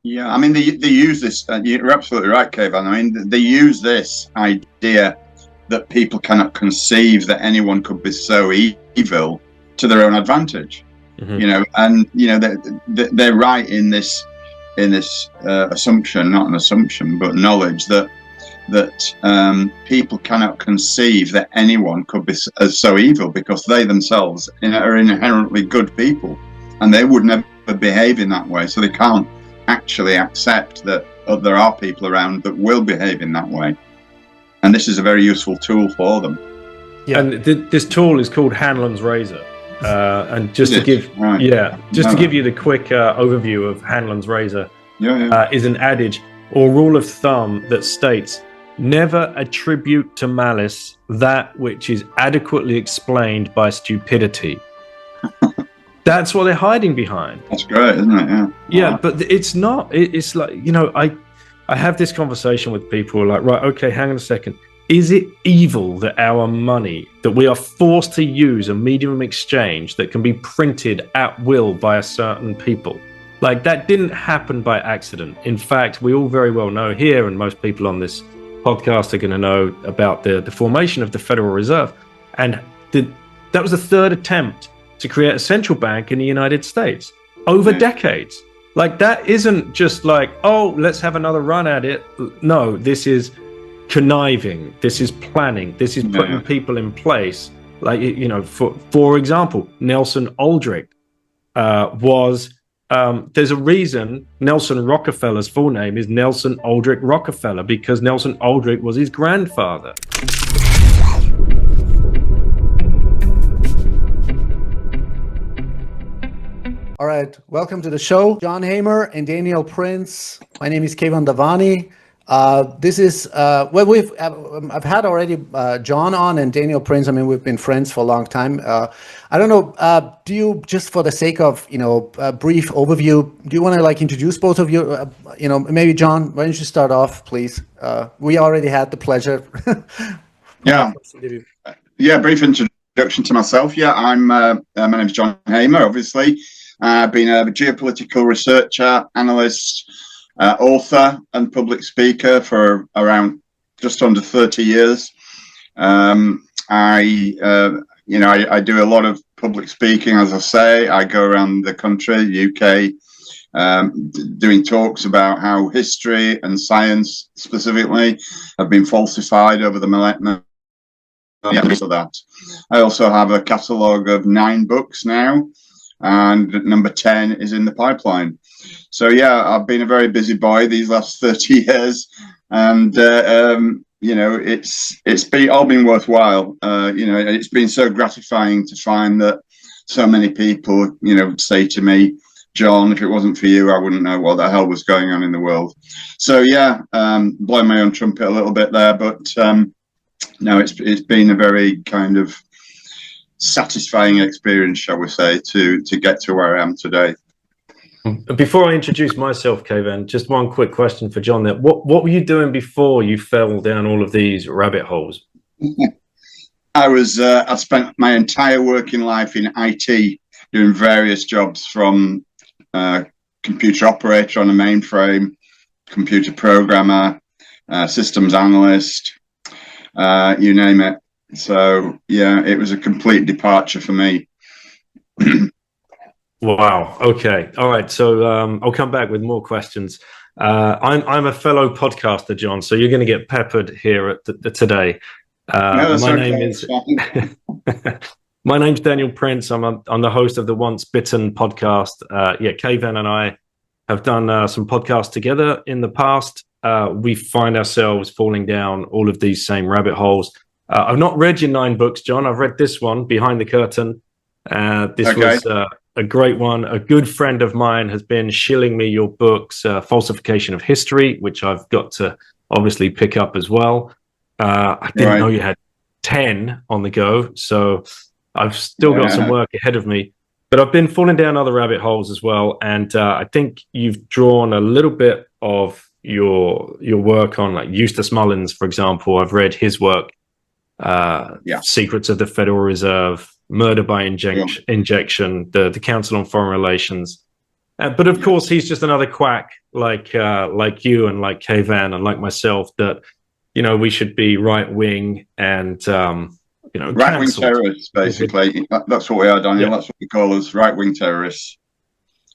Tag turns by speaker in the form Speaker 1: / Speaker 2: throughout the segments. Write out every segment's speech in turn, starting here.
Speaker 1: Yeah, I mean, they use this. You're absolutely right, Kevin. I mean, they use this idea that people cannot conceive that anyone could be so evil to their own advantage.
Speaker 2: Mm-hmm.
Speaker 1: You know, and you know they're right in this assumption, not an assumption, but knowledge that people cannot conceive that anyone could be so evil, because they themselves are inherently good people, and they would never behave in that way. So they can't actually accept that there are people around that will behave in that way. And this is a very useful tool for them.
Speaker 2: Yeah. And this tool is called Hanlon's razor. And just to give, to give you the quick overview of Hanlon's razor, is an adage or rule of thumb that states, never attribute to malice that which is adequately explained by stupidity. That's what they're hiding behind.
Speaker 1: That's great, isn't it? Yeah.
Speaker 2: Yeah, but it's not. It's like, I have this conversation with people like, right, okay, hang on a second. Is it evil that our money, that we are forced to use a medium of exchange that can be printed at will by a certain people? Like, that didn't happen by accident. In fact, we all very well know here, and most people on this podcast are going to know about the formation of the Federal Reserve. And that was the third attempt to create a central bank in the United States over decades. Like, that isn't just like, oh, let's have another run at it. No, this is conniving. This is planning. This is putting people in place. Like, for example, Nelson Aldrich was, there's a reason Nelson Rockefeller's full name is Nelson Aldrich Rockefeller, because Nelson Aldrich was his grandfather.
Speaker 3: All right, welcome to the show, John Hamer and Daniel Prince. My name is Kevin Davani. This is I've had already John on and Daniel Prince. I mean, we've been friends for a long time. I don't know. Do you, just for the sake of a brief overview, do you want to introduce both of you? Maybe John, why don't you start off, please? We already had the pleasure.
Speaker 1: Brief introduction to myself. My name is John Hamer. Obviously, I've been a geopolitical researcher, analyst, author and public speaker for around just under 30 years. I do a lot of public speaking, as I say. I go around the country, UK, doing talks about how history and science specifically have been falsified over the millennia. So that I also have a catalogue of 9 books now, and number 10 is in the pipeline. So I've been a very busy boy these last 30 years, and it's been all been worthwhile. It's been so gratifying to find that so many people say to me, John, if it wasn't for you, I wouldn't know what the hell was going on in the world. So blowing my own trumpet a little bit there, but no, it's been a very kind of satisfying experience, shall we say, to get to where I am today.
Speaker 2: Before I introduce myself, Kevin, just one quick question for John there. What were you doing before you fell down all of these rabbit holes?
Speaker 1: I spent my entire working life in IT, doing various jobs, from computer operator on a mainframe, computer programmer, systems analyst, you name it. So it was a complete departure for me.
Speaker 2: Wow. Okay. All right. So I'll come back with more questions. I'm a fellow podcaster, John, so you're going to get peppered here at today. My name's Daniel Prince. I'm the host of the Once Bitten podcast. Kevin and I have done some podcasts together in the past. We find ourselves falling down all of these same rabbit holes. I've not read your 9 books, John. I've read this one, Behind the Curtain. This was a great one. A good friend of mine has been shilling me your books, Falsification of History, which I've got to obviously pick up as well. I didn't know you had 10 on the go, so I've still got some work ahead of me. But I've been falling down other rabbit holes as well, and I think you've drawn a little bit of your work on, like Eustace Mullins, for example. I've read his work. Secrets of the Federal Reserve, Murder by Injection, the Council on Foreign Relations. But of course, he's just another quack like you and like Kayvan and like myself that, you know, we should be right wing and you know,
Speaker 1: right wing
Speaker 2: cancelled.
Speaker 1: terrorists, basically. That's what we are, Daniel.
Speaker 2: Yeah.
Speaker 1: That's what we call us, right wing terrorists.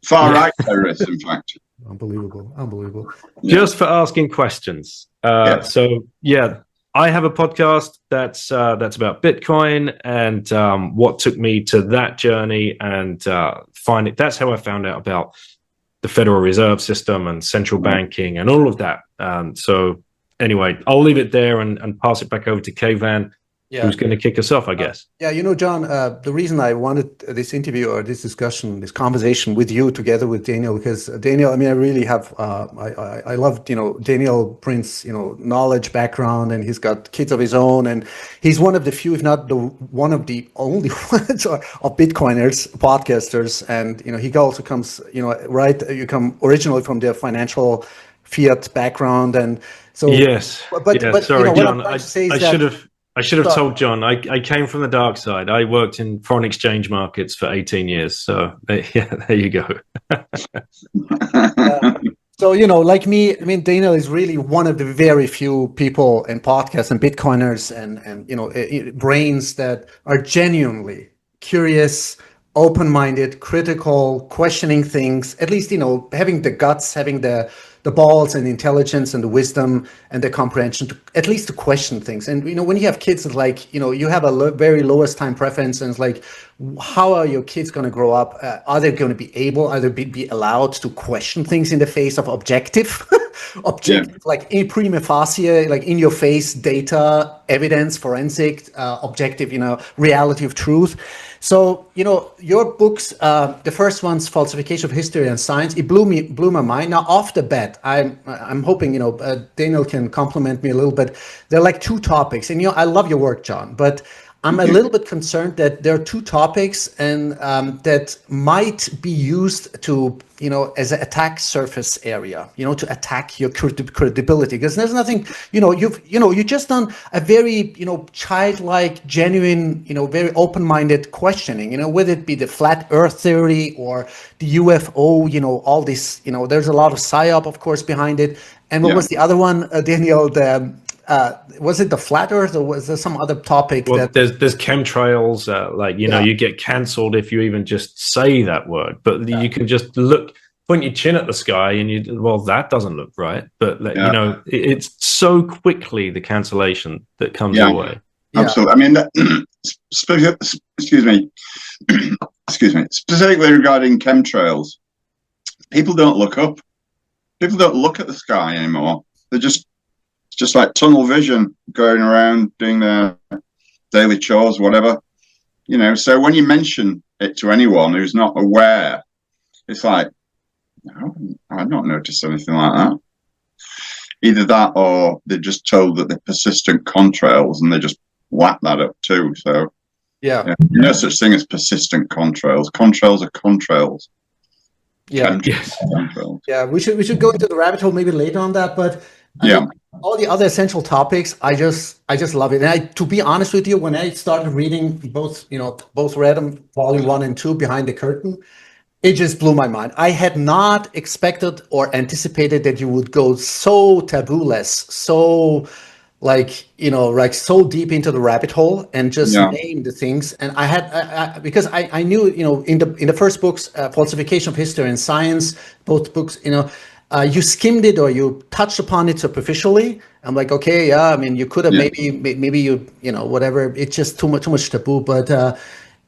Speaker 1: Far right terrorists, in fact.
Speaker 3: Unbelievable.
Speaker 2: Just for asking questions. So yeah, I have a podcast that's about Bitcoin and what took me to that journey and that's how I found out about the Federal Reserve System and central banking and all of that. So anyway, I'll leave it there and pass it back over to Kayvan, who's going to kick us off, I guess.
Speaker 3: Yeah, you know, John, the reason I wanted this interview or this discussion, this conversation with you together with Daniel, because Daniel, I mean, I really have, I loved, you know, Daniel Prince, you know, knowledge background, and he's got kids of his own, and he's one of the few, if not one of the only ones of Bitcoiners, podcasters, and, you know, he also comes, you know, you come originally from the financial fiat background, and so but
Speaker 2: sorry,
Speaker 3: you know,
Speaker 2: John, I should have
Speaker 3: Sorry.
Speaker 2: told John I came from the dark side. I worked in foreign exchange markets for 18 years. So yeah, there you go.
Speaker 3: So, you know, like me, I mean, Daniel is really one of the very few people in podcasts and Bitcoiners and you know, brains that are genuinely curious, open-minded, critical, questioning things, at least, you know, having the guts, having the balls and the intelligence and the wisdom and the comprehension to at least to question things. And, you know, when you have kids, it's like, you know, you have a very lowest time preference, and it's like, how are your kids going to grow up? Are they going to be able, are they be allowed to question things in the face of objective, like in prima facie, like in your face data, evidence, forensic, objective, you know, reality of truth. So, you know, your books, the first one's Falsification of History and Science, it blew my mind. Now, off the bat, I'm hoping, you know, Daniel can compliment me a little bit. There are like two topics, and, you know, I love your work, John, but I'm a little bit concerned that there are two topics and that might be used to, you know, as an attack surface area, you know, to attack your credibility. Because there's nothing, you know, you've just done a very, you know, childlike, genuine, you know, very open-minded questioning, you know, whether it be the flat earth theory or the UFO, you know, all this, you know, there's a lot of psyop, of course, behind it. And what was the other one, Daniel? Was it the flat earth or was there some other topic?
Speaker 2: Well, there's chemtrails, like, you know, you get cancelled if you even just say that word, but you can just point your chin at the sky and that doesn't look right. But you know, it's so quickly the cancellation that comes your way.
Speaker 1: Absolutely. I mean, excuse me, specifically regarding chemtrails, people don't look up. People don't look at the sky anymore. It's just like tunnel vision, going around doing their daily chores, whatever, you know. So when you mention it to anyone who's not aware, it's like, no, I've not noticed anything like that. Either that, or they're just told that they're persistent contrails, and they just whack that up too. So no such thing as persistent contrails. Contrails are contrails. Contrails.
Speaker 3: Yeah. We should go into the rabbit hole maybe later on that, but. I mean, all the other essential topics, I just love it. And to be honest with you, when I started reading both read them, volume 1 and 2, Behind the Curtain, it just blew my mind. I had not expected or anticipated that you would go so taboo-less, so like, you know, like so deep into the rabbit hole and just name the things. And I had because I knew, you know, in the first books, Falsification of History and Science, both books, you know. You skimmed it or you touched upon it superficially. I'm like, okay, I mean, you could have maybe you know, whatever. It's just too much taboo, but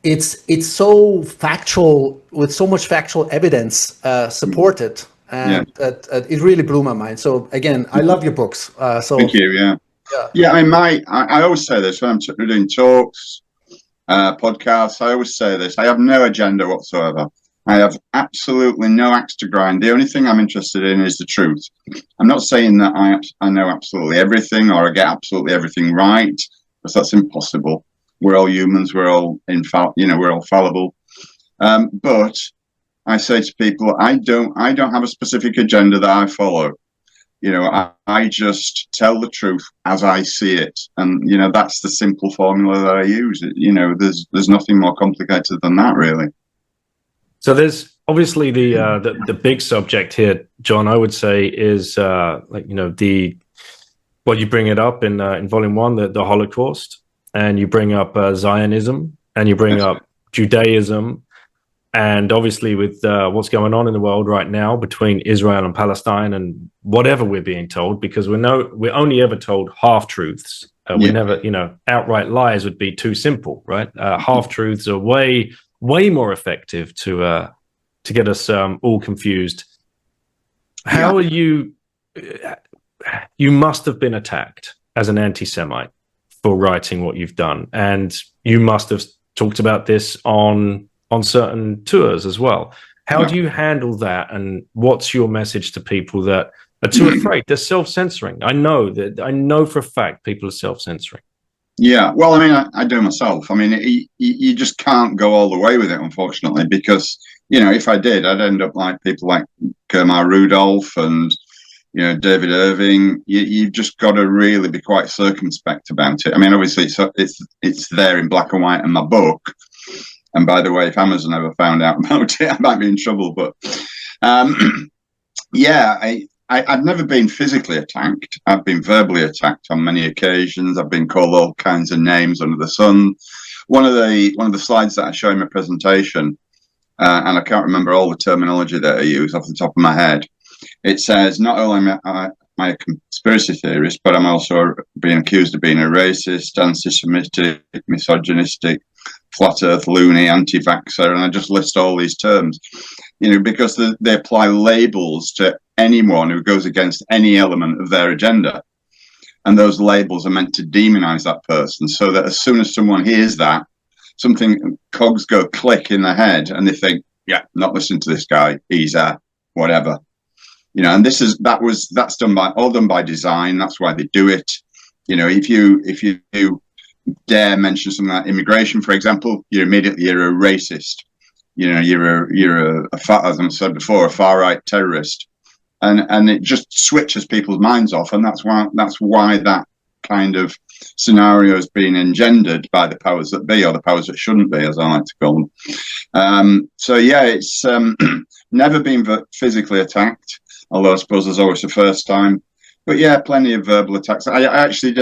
Speaker 3: it's so factual, with so much factual evidence supported, and that it really blew my mind. So again, I love your books. So
Speaker 1: thank you. Yeah. I mean, I always say this when I'm doing talks, podcasts. I always say this: I have no agenda whatsoever. I have absolutely no axe to grind. The only thing I'm interested in is the truth. I'm not saying that I know absolutely everything or I get absolutely everything right, because that's impossible. We're all humans. We're all we're all fallible. But I say to people, I don't have a specific agenda that I follow. You know, I just tell the truth as I see it, and you know, that's the simple formula that I use. You know, there's nothing more complicated than that, really.
Speaker 2: So there's obviously the big subject here, John, I would say is you bring it up in volume 1, the Holocaust, and you bring up Zionism, and you bring up Judaism, and obviously with what's going on in the world right now between Israel and Palestine, and whatever we're being told, because we're only ever told half truths. We never, outright lies would be too simple, right? Half truths are way more effective to get us all confused. How are you? You must have been attacked as an anti-Semite for writing what you've done, and you must have talked about this on certain tours as well. How do you handle that, and what's your message to people that are too afraid? They're self-censoring. I know for a fact people are self-censoring.
Speaker 1: Yeah, well, I mean, I do myself. I mean, you just can't go all the way with it, unfortunately, because, if I did, I'd end up like people like Kermar Rudolph and, David Irving. You've just got to really be quite circumspect about it. I mean, obviously, it's there in black and white in my book. And by the way, if Amazon ever found out about it, I might be in trouble. But I've never been physically attacked. I've been verbally attacked on many occasions. I've been called all kinds of names under the sun. One of the slides that I show in my presentation, and I can't remember all the terminology that I use off the top of my head. It says not only am I a conspiracy theorist, but I'm also being accused of being a racist, anti-Semitic, misogynistic, flat earth loony, anti-vaxxer, and I just list all these terms, because they apply labels to anyone who goes against any element of their agenda. And those labels are meant to demonize that person, so that as soon as someone hears that, cogs go click in their head and they think, yeah, not listening to this guy, he's whatever. And that's done by design. That's why they do it. If you dare mention something like immigration, for example, you're a racist. You're as I said before, a far right terrorist, and it just switches people's minds off, and that's why that kind of scenario has been engendered by the powers that be, or the powers that shouldn't be, as I like to call them. It's never been physically attacked, although I suppose there's always the first time. But yeah, plenty of verbal attacks. I actually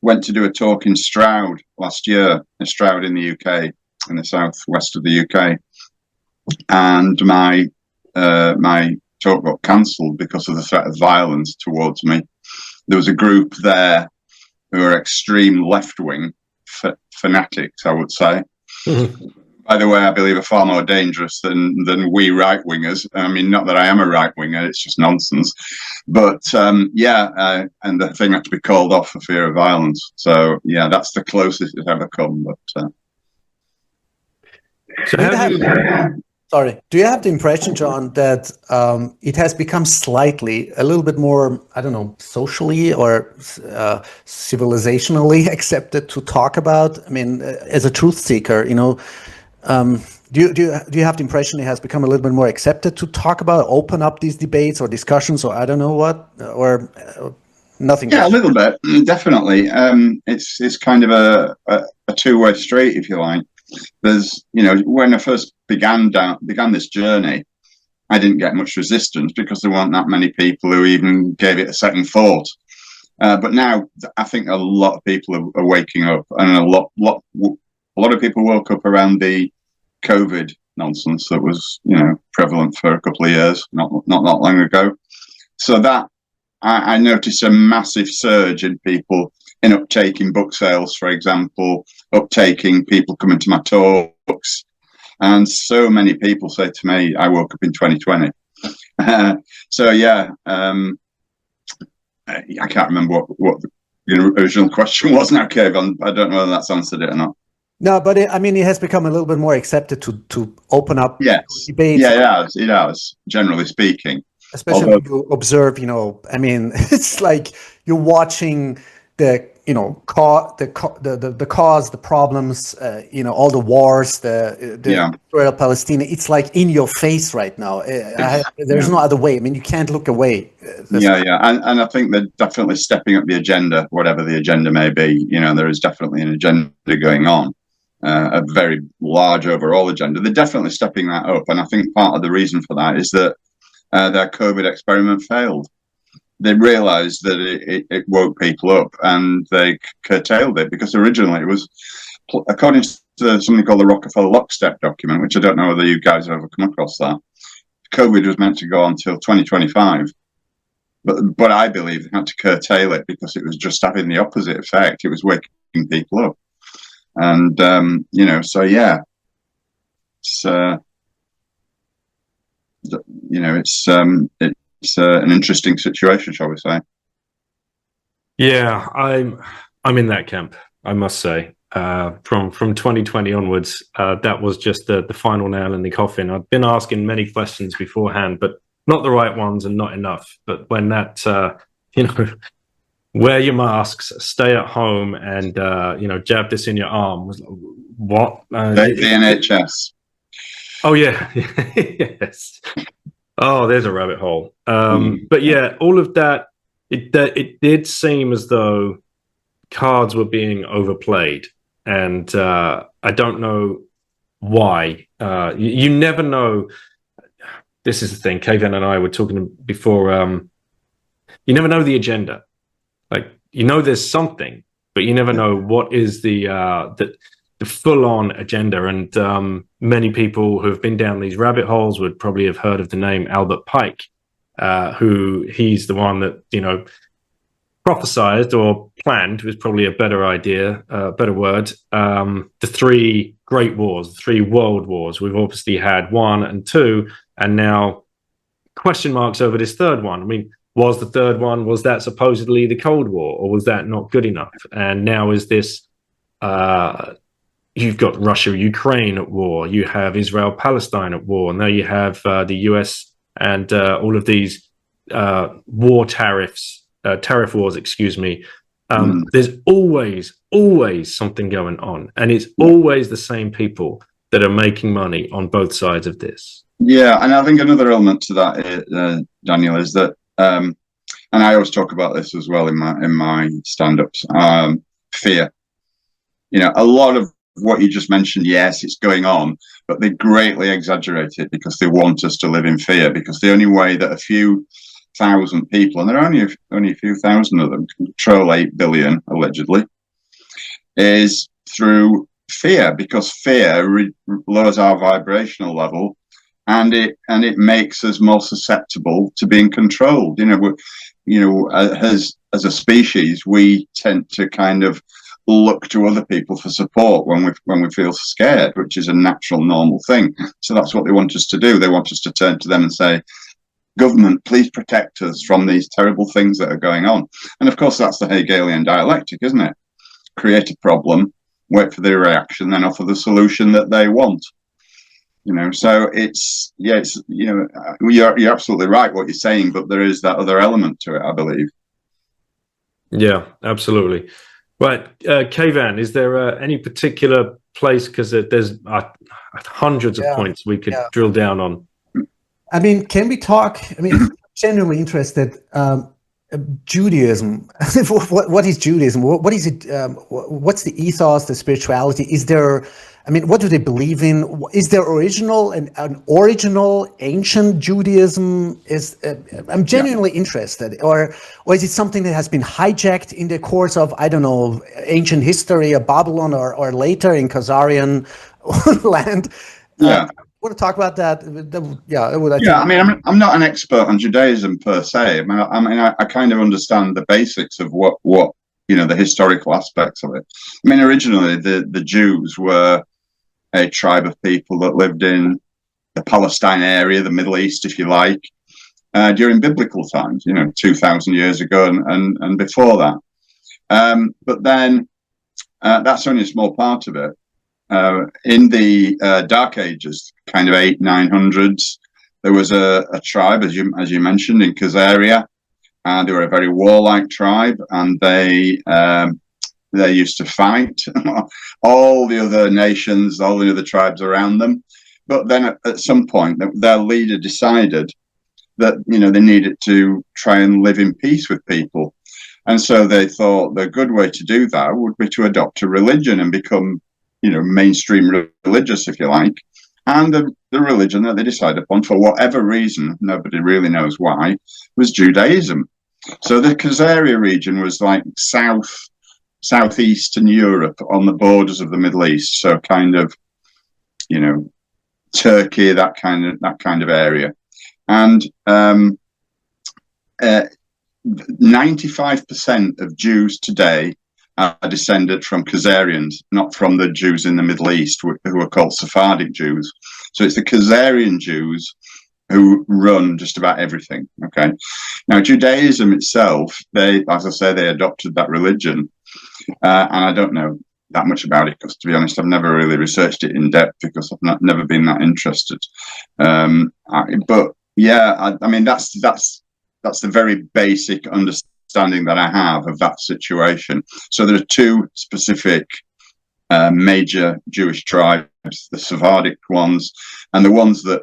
Speaker 1: went to do a talk in Stroud last year, in Stroud in the UK, in the southwest of the UK, and my talk got cancelled because of the threat of violence towards me. There was a group there who are extreme left-wing fanatics, I would say. By the way, I believe are far more dangerous than we right-wingers. I mean, not that I am a right-winger, it's just nonsense. But and the thing had to be called off for fear of violence. So yeah, that's the closest it's ever come. But
Speaker 3: do you have the impression, John, that it has become a little bit more, I don't know, socially or civilizationally accepted to talk about? I mean, as a truth seeker, do you have the impression it has become a little bit more accepted to talk about, open up these debates or discussions, or I don't know what, or nothing?
Speaker 1: Yeah, a little bit, definitely. It's kind of a two-way street, if you like. There's, when I first began this journey, I didn't get much resistance because there weren't that many people who even gave it a second thought. But now I think a lot of people are waking up, and a lot of people woke up around the COVID nonsense that was, prevalent for a couple of years, not long ago. So that I noticed a massive surge in people in uptaking book sales, for example, uptaking people coming to my talks. And so many people say to me, I woke up in 2020. I can't remember what the original question was now, Kevin. I don't know whether that's answered it or not.
Speaker 3: No, but it has become a little bit more accepted to open up debates.
Speaker 1: Yeah, it has, generally speaking.
Speaker 3: Especially when you observe, it's like you're watching the cause, the problems, all the wars, the Israel-Palestine. It's like in your face right now. There's no other way. You can't look away.
Speaker 1: And I think they're definitely stepping up the agenda, whatever the agenda may be. There is definitely an agenda going on. a very large overall agenda. They're definitely stepping that up, and I think part of the reason for that is that their COVID experiment failed. They realised that it woke people up, and they curtailed it, because originally it was, according to something called the Rockefeller Lockstep document, which I don't know whether you guys have ever come across that. COVID was meant to go on until 2025. But I believe they had to curtail it because it was just having the opposite effect. It was waking people up. And, so yeah, it's, it's an interesting situation, shall we say.
Speaker 2: Yeah, I'm in that camp, I must say. From 2020 onwards, that was just the final nail in the coffin. I've been asking many questions beforehand, but not the right ones and not enough. But when that, wear your masks, stay at home, and jab this in your arm. What?
Speaker 1: The NHS.
Speaker 2: Oh yeah, yes. Oh, there's a rabbit hole. But yeah, all of that. It did seem as though cards were being overplayed, and I don't know why. You never know. This is the thing. Kevin and I were talking before. You never know the agenda. Like, there's something, but you never know what is the full-on agenda. And many people who have been down these rabbit holes would probably have heard of the name Albert Pike, who he's the one that prophesized or planned, was probably a better idea, better word. The three great wars, the three world wars. We've obviously had 1 and 2, and now question marks over this third one. I mean, was the third one, was that supposedly the Cold War, or was that not good enough? And now is this, you've got Russia-Ukraine at war, you have Israel-Palestine at war, and now you have the US and all of these tariff wars, excuse me. There's always something going on, and it's always the same people that are making money on both sides of this.
Speaker 1: Yeah, and I think another element to that, Daniel, is that, and I always talk about this as well in my stand-ups, fear. A lot of what you just mentioned, yes, it's going on, but they greatly exaggerate it because they want us to live in fear. Because the only way that a few thousand people, and there are only a few thousand of them, control 8 billion allegedly, is through fear. Because fear lowers our vibrational level. And it makes us more susceptible to being controlled. As a species, we tend to kind of look to other people for support when we feel scared, which is a natural, normal thing. So that's what they want us to do. They want us to turn to them and say, "Government, please protect us from these terrible things that are going on." And of course, that's the Hegelian dialectic, isn't it? Create a problem, wait for their reaction, then offer the solution that they want. So you're absolutely right what you're saying, but there is that other element to it, I believe.
Speaker 2: Yeah, absolutely. Right. Kayvan, is there any particular place, because there's hundreds of points we could drill down on?
Speaker 3: I mean, can we talk, I'm genuinely interested, Judaism. What is Judaism? What is it? What's the ethos, the spirituality? Is there, what do they believe in? Is there an original ancient Judaism? I'm genuinely interested, or is it something that has been hijacked in the course of, I don't know, ancient history of Babylon or later in Khazarian land? Want to talk about that?
Speaker 1: I'm not an expert on Judaism per se. I kind of understand the basics of what the historical aspects of it. Originally the Jews were a tribe of people that lived in the Palestine area, the Middle East, if you like, during biblical times, 2,000 years ago and before that. But then that's only a small part of it. In the Dark Ages, kind of 800-900s, there was a tribe, as you mentioned, in Khazaria. They were a very warlike tribe, and they used to fight all the other nations, all the other tribes around them. But then at some point, their leader decided that they needed to try and live in peace with people, and so they thought the good way to do that would be to adopt a religion and become mainstream religious, if you like, and the religion that they decided upon, for whatever reason, nobody really knows why, was Judaism. So the Khazaria region was like southeastern Europe on the borders of the Middle East, so kind of, Turkey, that kind of area, and 95% of Jews today are descended from Khazarians, not from the Jews in the Middle East who are called Sephardic Jews. So it's the Khazarian Jews who run just about everything. Okay. Now, Judaism itself, as I say, they adopted that religion, and I don't know that much about it because, to be honest, I've never really researched it in depth because I've never been that interested. But yeah, I mean that's the very basic understanding that I have of that situation. So there are two specific major Jewish tribes: the Sephardic ones, and the ones that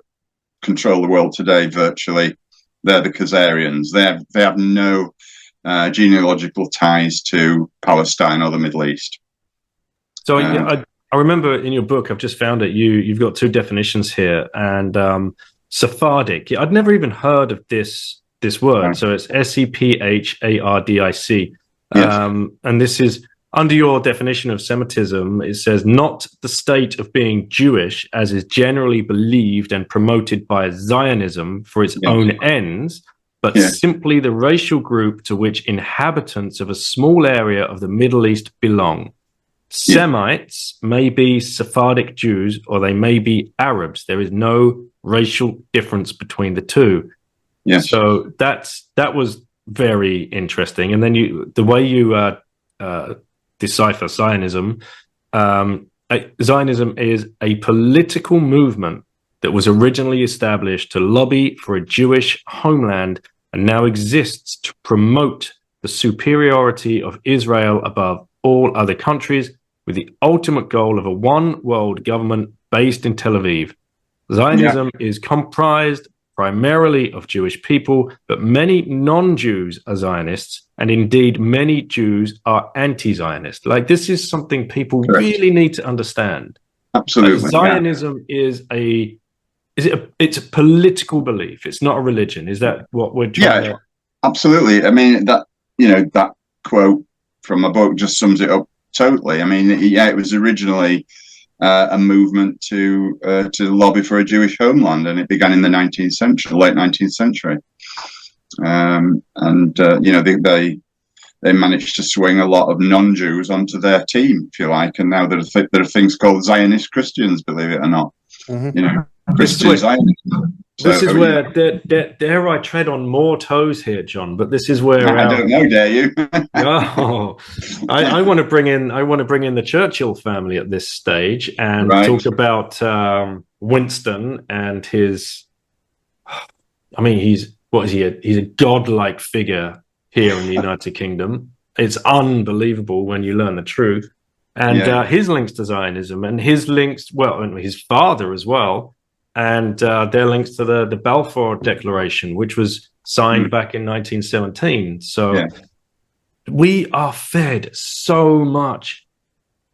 Speaker 1: control the world today. Virtually, they're the Khazarians. They have no genealogical ties to Palestine or the Middle East.
Speaker 2: So I remember in your book, I've just found it. You've got two definitions here, and Sephardic. I'd never even heard of this word. Right. So it's Sephardic. Yes. And this is under your definition of Semitism. It says not the state of being Jewish as is generally believed and promoted by Zionism for its own ends, but simply the racial group to which inhabitants of a small area of the Middle East belong. Semites may be Sephardic Jews or they may be Arabs. There is no racial difference between the two.
Speaker 1: Yes.
Speaker 2: So that was very interesting. And then the way you decipher Zionism, Zionism is a political movement that was originally established to lobby for a Jewish homeland and now exists to promote the superiority of Israel above all other countries, with the ultimate goal of a one-world government based in Tel Aviv. Zionism is comprised primarily of Jewish people, but many non-Jews are Zionists, and indeed many Jews are anti-Zionist. Like, this is something people really need to understand.
Speaker 1: Absolutely.
Speaker 2: Zionism is it's a political belief. It's not a religion. Is that what we're trying to...
Speaker 1: Absolutely. I mean, that quote from my book just sums it up totally. I mean, it was originally a movement to lobby for a Jewish homeland, and it began in the 19th century, late 19th century. They managed to swing a lot of non-Jews onto their team, if you like, and now there are things called Zionist Christians, believe it or not. Mm-hmm. Christian Zionism.
Speaker 2: This is where dare I tread on more toes here, John? But this is where
Speaker 1: I don't know. Dare you?
Speaker 2: I want to bring in the Churchill family at this stage and talk about Winston and his. I mean, he's a godlike figure here in the United Kingdom. It's unbelievable when you learn the truth, and his links to Zionism and his links, and his father as well. And their links to the Balfour Declaration, which was signed back in 1917. So we are fed so much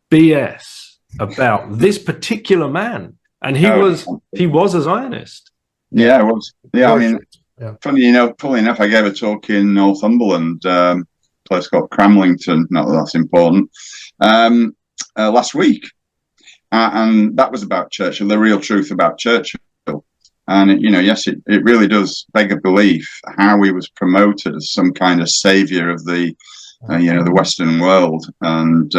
Speaker 2: BS about this particular man, and he was a Zionist.
Speaker 1: Yeah, it was. Yeah, I mean, funny enough, I gave a talk in Northumberland, a place called Cramlington. Not that that's important. Last week. And that was about Churchill, the real truth about Churchill. And, it really does beg a belief how he was promoted as some kind of savior of the Western world. And,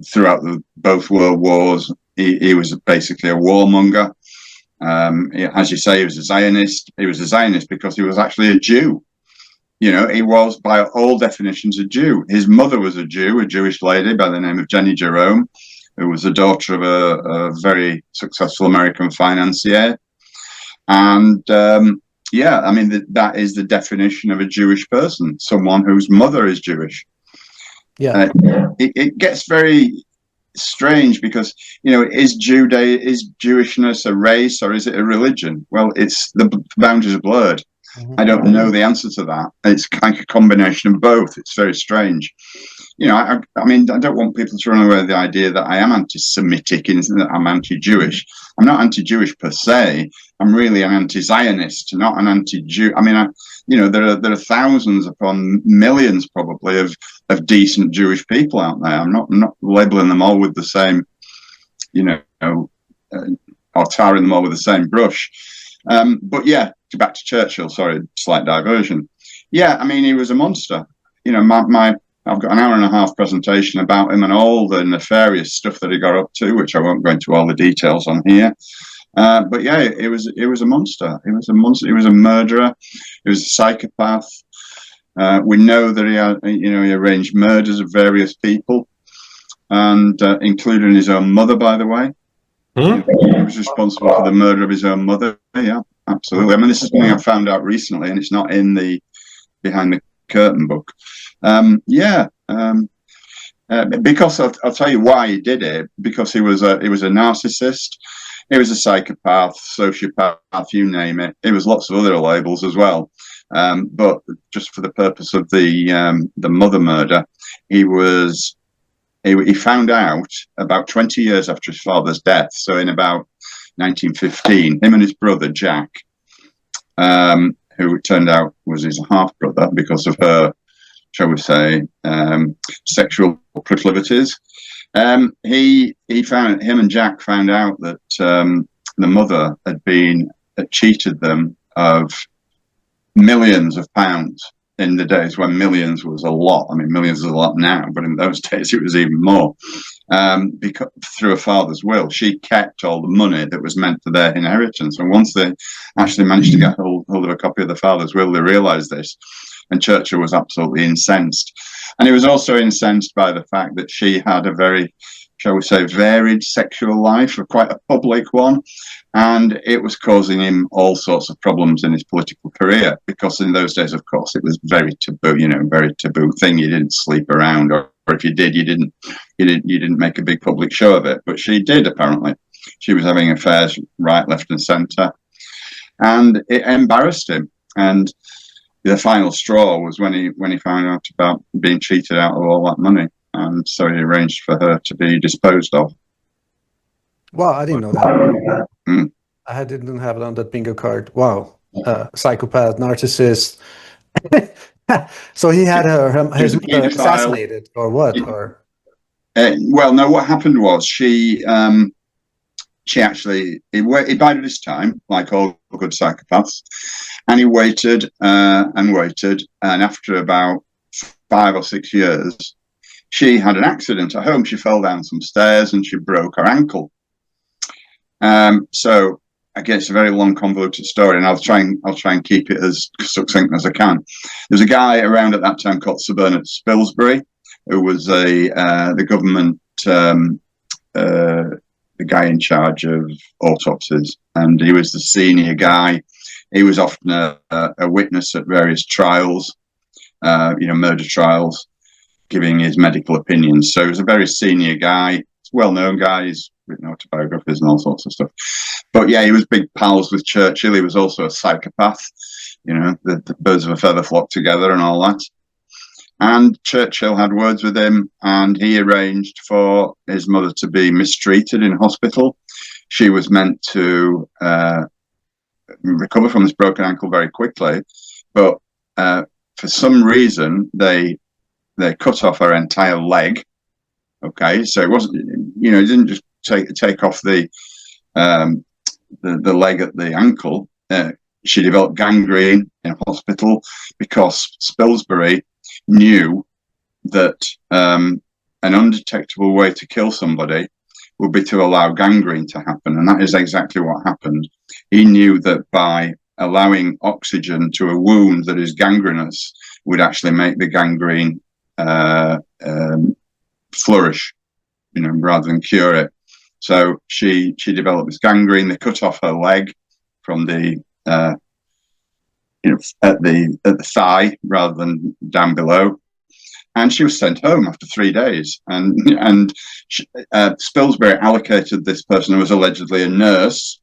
Speaker 1: throughout both world wars, he was basically a warmonger. As you say, he was a Zionist. He was a Zionist because he was actually a Jew. He was, by all definitions, a Jew. His mother was a Jew, a Jewish lady by the name of Jenny Jerome, who was the daughter of a very successful American financier. And, I mean, that is the definition of a Jewish person, someone whose mother is Jewish. Yeah. It gets very strange because, is Jewishness a race or is it a religion? Well, the boundaries are blurred. I don't know the answer to that. It's kind of a combination of both. It's very strange. I mean, I don't want people to run away with the idea that I am anti-Semitic and that I'm anti-Jewish. I'm not anti-Jewish per se. I'm really an anti-Zionist, not an anti-Jew. I mean, there are thousands upon millions probably of decent Jewish people out there. I'm not labeling them all with the same, or tarring them all with the same brush. But yeah, back to Churchill. Sorry, slight diversion. Yeah, I mean, he was a monster. I've got an hour and a half presentation about him and all the nefarious stuff that he got up to, which I won't go into all the details on here. But yeah, it was a monster. He was a monster. He was a murderer. He was a psychopath. We know that he arranged murders of various people, and including his own mother, by the way. He was responsible for the murder of his own mother. Yeah, absolutely. I mean, this is something I found out recently, and it's not in the Behind the Curtain book. Because I'll tell you why he did it. Because he was a narcissist. He was a psychopath, sociopath, you name it. It was lots of other labels as well. But just for the purpose of the mother murder, he found out about 20 years after his father's death. So in about 1915, him and his brother Jack, who it turned out was his half brother because of her, shall we say, sexual proclivities. Him and Jack found out that the mother had cheated them of millions of pounds in the days when millions was a lot. I mean, millions is a lot now, but in those days it was even more. Because through her father's will, she kept all the money that was meant for their inheritance. And once they actually managed to get hold of a copy of the father's will, they realised this. And Churchill was absolutely incensed. And he was also incensed by the fact that she had a very, shall we say, varied sexual life, quite a public one. And it was causing him all sorts of problems in his political career, because in those days, of course, it was very taboo, very taboo thing. You didn't sleep around, or if you did, you didn't make a big public show of it. But she did, apparently. She was having affairs right, left, and centre. And it embarrassed him. And the final straw was when he found out about being cheated out of all that money, and so he arranged for her to be disposed of.
Speaker 3: Wow, I didn't know that. I didn't have it on that bingo card. Wow, psychopath, narcissist. So he had his mother assassinated, or what?
Speaker 1: Well, no. What happened was he bided his time, like all good psychopaths, and he waited and waited, and after about 5 or 6 years, she had an accident at home. She fell down some stairs and she broke her ankle. So again, it's a very long, convoluted story, and I'll try and keep it as succinct as I can. There's a guy around at that time called Sir Bernard Spilsbury, who was the government the guy in charge of autopsies, and he was the senior guy. He was often a witness at various trials, murder trials, giving his medical opinions. So he was a very senior guy. He's a well-known guy. He's written autobiographies and all sorts of stuff. But yeah, he was big pals with Churchill. He was also a psychopath. The birds of a feather flock together and all that. And Churchill had words with him, and he arranged for his mother to be mistreated in hospital. She was meant to recover from this broken ankle very quickly, but for some reason they cut off her entire leg. Okay, so it wasn't, it didn't just take off the leg at the ankle. She developed gangrene in hospital because Spilsbury knew that an undetectable way to kill somebody would be to allow gangrene to happen, and that is exactly what happened. He knew that by allowing oxygen to a wound that is gangrenous would actually make the gangrene flourish, rather than cure it. So she developed this gangrene. They cut off her leg from the at the thigh rather than down below, and she was sent home after 3 days. And Spilsbury allocated this person who was allegedly a nurse,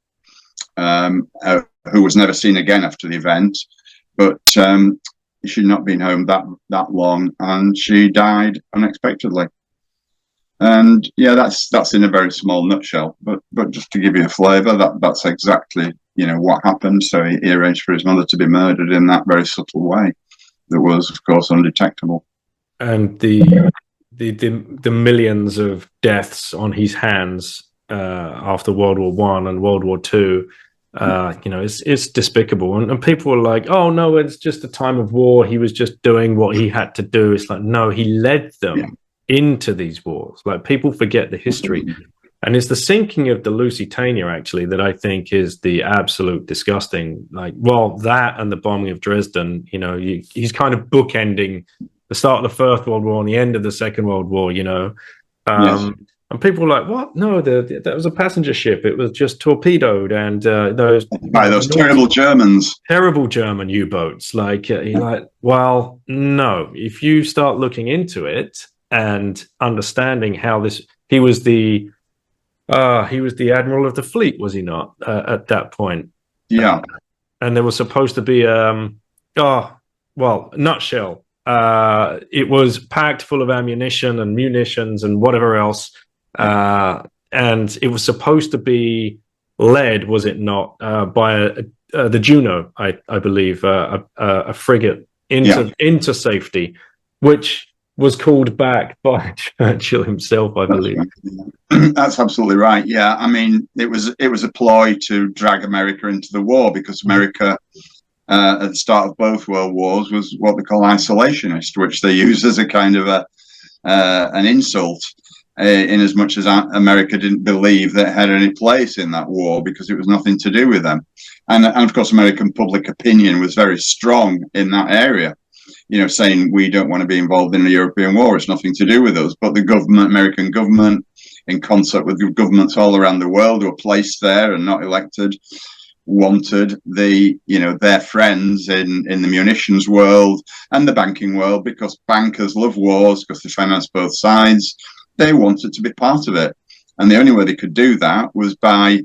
Speaker 1: who was never seen again after the event. But she'd not been home that long, and she died unexpectedly. And yeah, that's in a very small nutshell. But just to give you a flavour, that's exactly what happened. So he arranged for his mother to be murdered in that very subtle way, that was, of course, undetectable. And
Speaker 2: the millions of deaths on his hands after World War One and World War Two, it's despicable. And people were like, "Oh no, it's just a time of war. He was just doing what he had to do." It's like, no, he led them into these wars. Like, people forget the history. And it's the sinking of the Lusitania, actually, that I think is the absolute disgusting. Like, well, that and the bombing of Dresden, he's kind of bookending the start of the First World War and the end of the Second World War, yes. And people were like, what? No, that was a passenger ship. It was just torpedoed. And those terrible Germans. Terrible German U-boats. Like, you're like, well, no. If you start looking into it and understanding how he was the admiral of the fleet, was he not, at that point? Yeah. And there was supposed to be, nutshell. It was packed full of ammunition and munitions and whatever else. And it was supposed to be led, was it not, by the Juno, I believe, a frigate into safety, which was called back by Churchill himself, I believe. That's absolutely right. Yeah, I mean, it was a ploy to drag America into the war, because America, at the start of both world wars, was what they call isolationist, which they use as a kind of an insult, in as much as America didn't believe that it had any place in that war, because it was nothing to do with them. And of course, American public opinion was very strong in that area, saying we don't want to be involved in the European war. It's nothing to do with us. But the American government, in concert with governments all around the world who were placed there and not elected, wanted their friends in the munitions world and the banking world, because bankers love wars, because they finance both sides. They wanted to be part of it. And the only way they could do that was by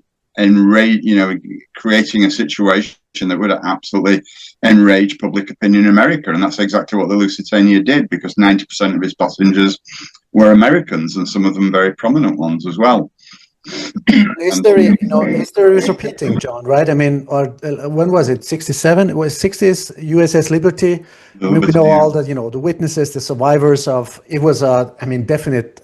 Speaker 2: creating a situation that would absolutely enrage public opinion in America. And that's exactly what the Lusitania did, because 90% of its passengers were Americans, and some of them very prominent ones as well.
Speaker 3: History is repeating, John, right? I mean, when was it? 67? It was 60s, USS Liberty. We know all that, the witnesses, the survivors of, it was definite,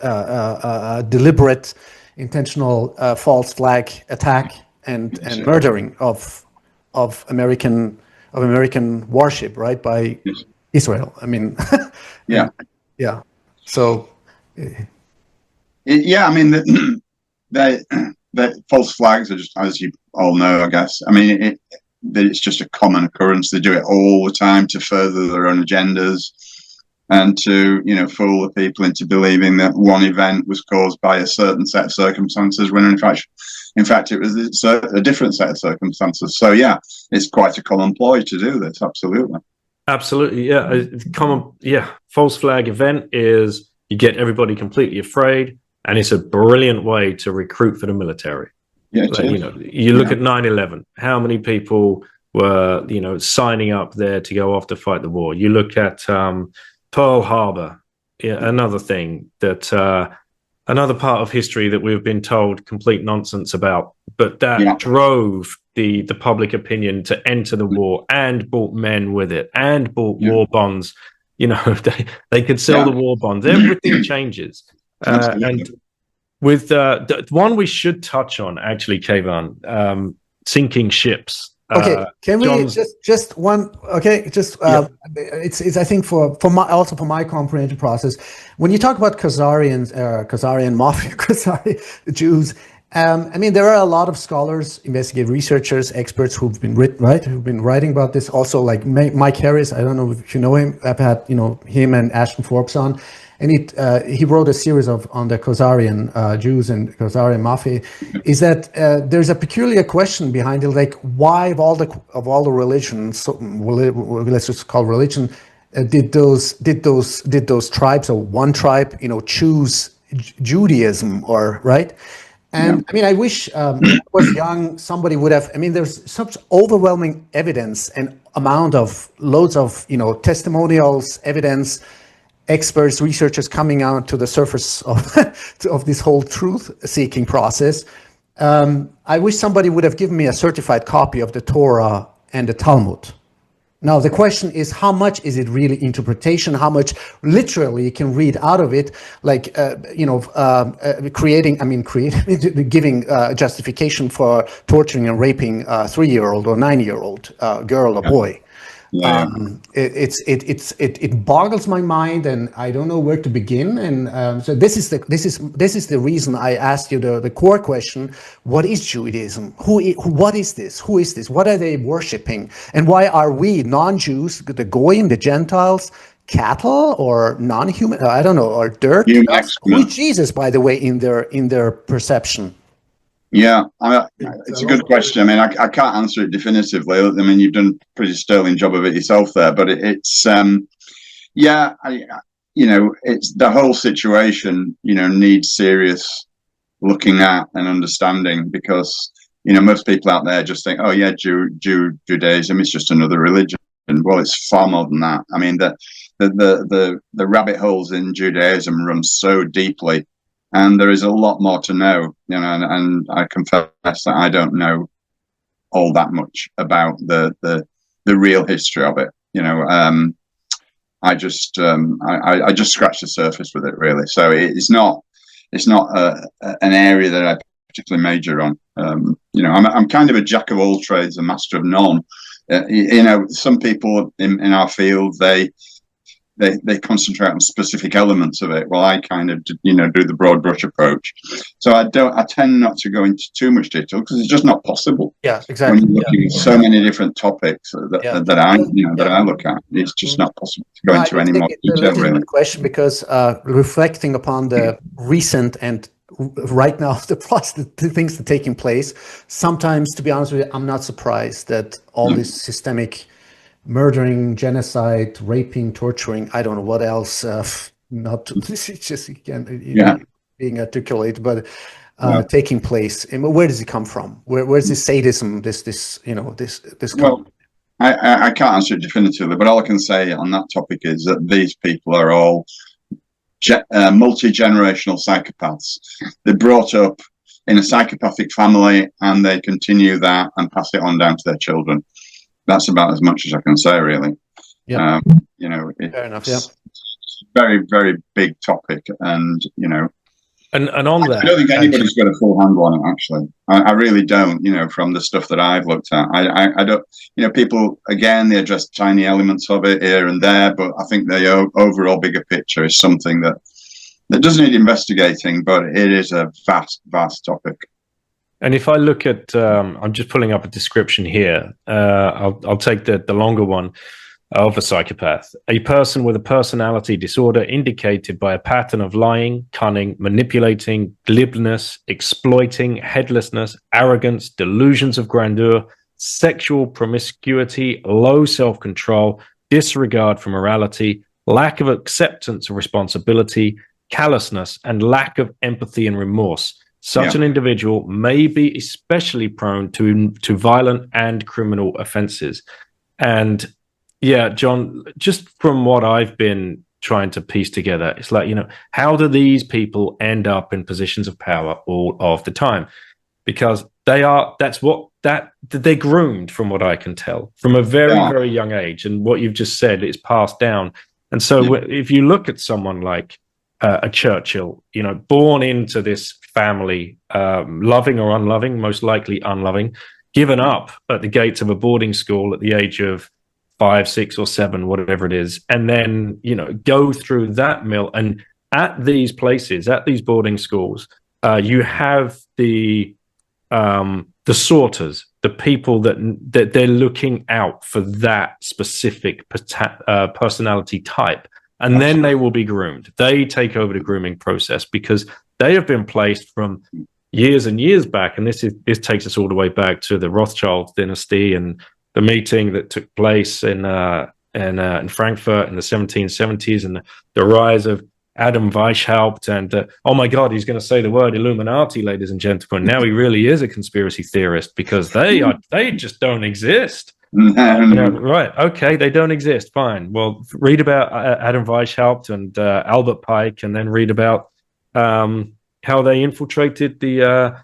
Speaker 3: deliberate, intentional false flag attack and murdering of American warship, right, by Israel. I mean, yeah. So,
Speaker 1: I mean, the false flags are just, as you all know, I guess. I mean, it's just a common occurrence. They do it all the time to further their own agendas, and to fool the people into believing that one event was caused by a certain set of circumstances, when in fact it was a different set of circumstances. So yeah, it's quite a common ploy to do this. Absolutely,
Speaker 2: yeah. False flag event is, you get everybody completely afraid, and it's a brilliant way to recruit for the military. Yeah, you look at 9/11. How many people were signing up there to go off to fight the war? You look at Pearl Harbor, another thing that another part of history that we've been told complete nonsense about, but that drove the public opinion to enter the war, and bought men with it, and bought war bonds. They could sell the war bonds. Everything changes. And with the one we should touch on, actually, Kayvan, sinking ships.
Speaker 3: Okay, can we just one? Okay, it's I think for my comprehension process, when you talk about Khazarian mafia, Khazari Jews, I mean, there are a lot of scholars, investigative researchers, experts who've been writing about this. Also, like Mike Harris, I don't know if you know him. I've had him and Ashton Forbes on. And he wrote a series on the Khazarian Jews and Khazarian mafia. Is that there's a peculiar question behind it, like why of all the religions, let's just call religion, did those tribes, or one tribe, choose Judaism, or right? And I mean, I wish when I was young, somebody would have. I mean, there's such overwhelming evidence and amount of loads of testimonials, evidence, experts, researchers coming out to the surface of this whole truth-seeking process. I wish somebody would have given me a certified copy of the Torah and the Talmud. Now, the question is, how much is it really interpretation? How much literally you can read out of it, like, giving justification for torturing and raping a 3-year-old or 9-year-old girl or boy.
Speaker 1: Yeah.
Speaker 3: It boggles my mind, and I don't know where to begin. And so this is the reason I asked you the core question: what is Judaism? What is this? Who is this? What are they worshiping? And why are we non-Jews, the Goyim, the Gentiles, cattle or non-human? I don't know, or dirt? Who is Jesus, by the way, in their perception?
Speaker 1: Yeah, it's a good question. I mean, I can't answer it definitively. I mean, you've done a pretty sterling job of it yourself there, but it's the whole situation, needs serious looking at and understanding, because, most people out there just think, oh yeah, Judaism is just another religion. Well, it's far more than that. I mean, the rabbit holes in Judaism run so deeply. And there is a lot more to know, and I confess that I don't know all that much about the real history of it. I just scratched the surface with it, really. So it's not an area that I particularly major on. I'm kind of a jack of all trades, a master of none. Some people in our field, they concentrate on specific elements of it. Well, I kind of, do the broad brush approach. So I tend not to go into too much detail, because it's just not possible.
Speaker 3: Yeah, exactly.
Speaker 1: When you're looking at so many different topics that I look at, it's just not possible to go into any more detail, really.
Speaker 3: Question, because reflecting upon the recent and right now the things that are taking place, sometimes, to be honest with you, I'm not surprised that all this systemic murdering, genocide, raping, torturing, I don't know what else, not to, it's just being articulate, but taking place. And where does it come from? Where's this sadism, this
Speaker 1: Well, I can't answer it definitively, but all I can say on that topic is that these people are all multi-generational psychopaths. They're brought up in a psychopathic family, and they continue that and pass it on down to their children. That's about as much as I can say, really.
Speaker 3: Yeah.
Speaker 1: Fair enough. Yeah. Very, very big topic, and
Speaker 2: and on that,
Speaker 1: I don't think anybody's got a full handle on it. Actually, I really don't. From the stuff that I've looked at, I don't. People, again, they address tiny elements of it here and there, but I think the overall bigger picture is something that doesn't need investigating, but it is a vast, vast topic.
Speaker 2: And if I look at, I'm just pulling up a description here. I'll take the longer one of a psychopath. A person with a personality disorder indicated by a pattern of lying, cunning, manipulating, glibness, exploiting, headlessness, arrogance, delusions of grandeur, sexual promiscuity, low self-control, disregard for morality, lack of acceptance of responsibility, callousness, and lack of empathy and remorse. Such an individual may be especially prone to violent and criminal offenses. And John, just from what I've been trying to piece together, it's like, how do these people end up in positions of power all of the time? Because they're groomed, from what I can tell, from a very, very young age. And what you've just said is passed down. And so if you look at someone like a Churchill, born into this family, loving or unloving, most likely unloving, given up at the gates of a boarding school at the age of 5, 6, or 7, whatever it is, and then go through that mill. And at these places, at these boarding schools, you have the sorters, the people that they're looking out for that specific personality type. And then they will be groomed. They take over the grooming process, because they have been placed from years and years back. And this takes us all the way back to the Rothschild dynasty and the meeting that took place in Frankfurt in the 1770s, and the rise of Adam Weishaupt. And oh my God, he's going to say the word Illuminati, ladies and gentlemen. Now he really is a conspiracy theorist, because they just don't exist. Right. Okay. They don't exist. Fine. Well, read about Adam Weishaupt and Albert Pike, and then read about how they infiltrated the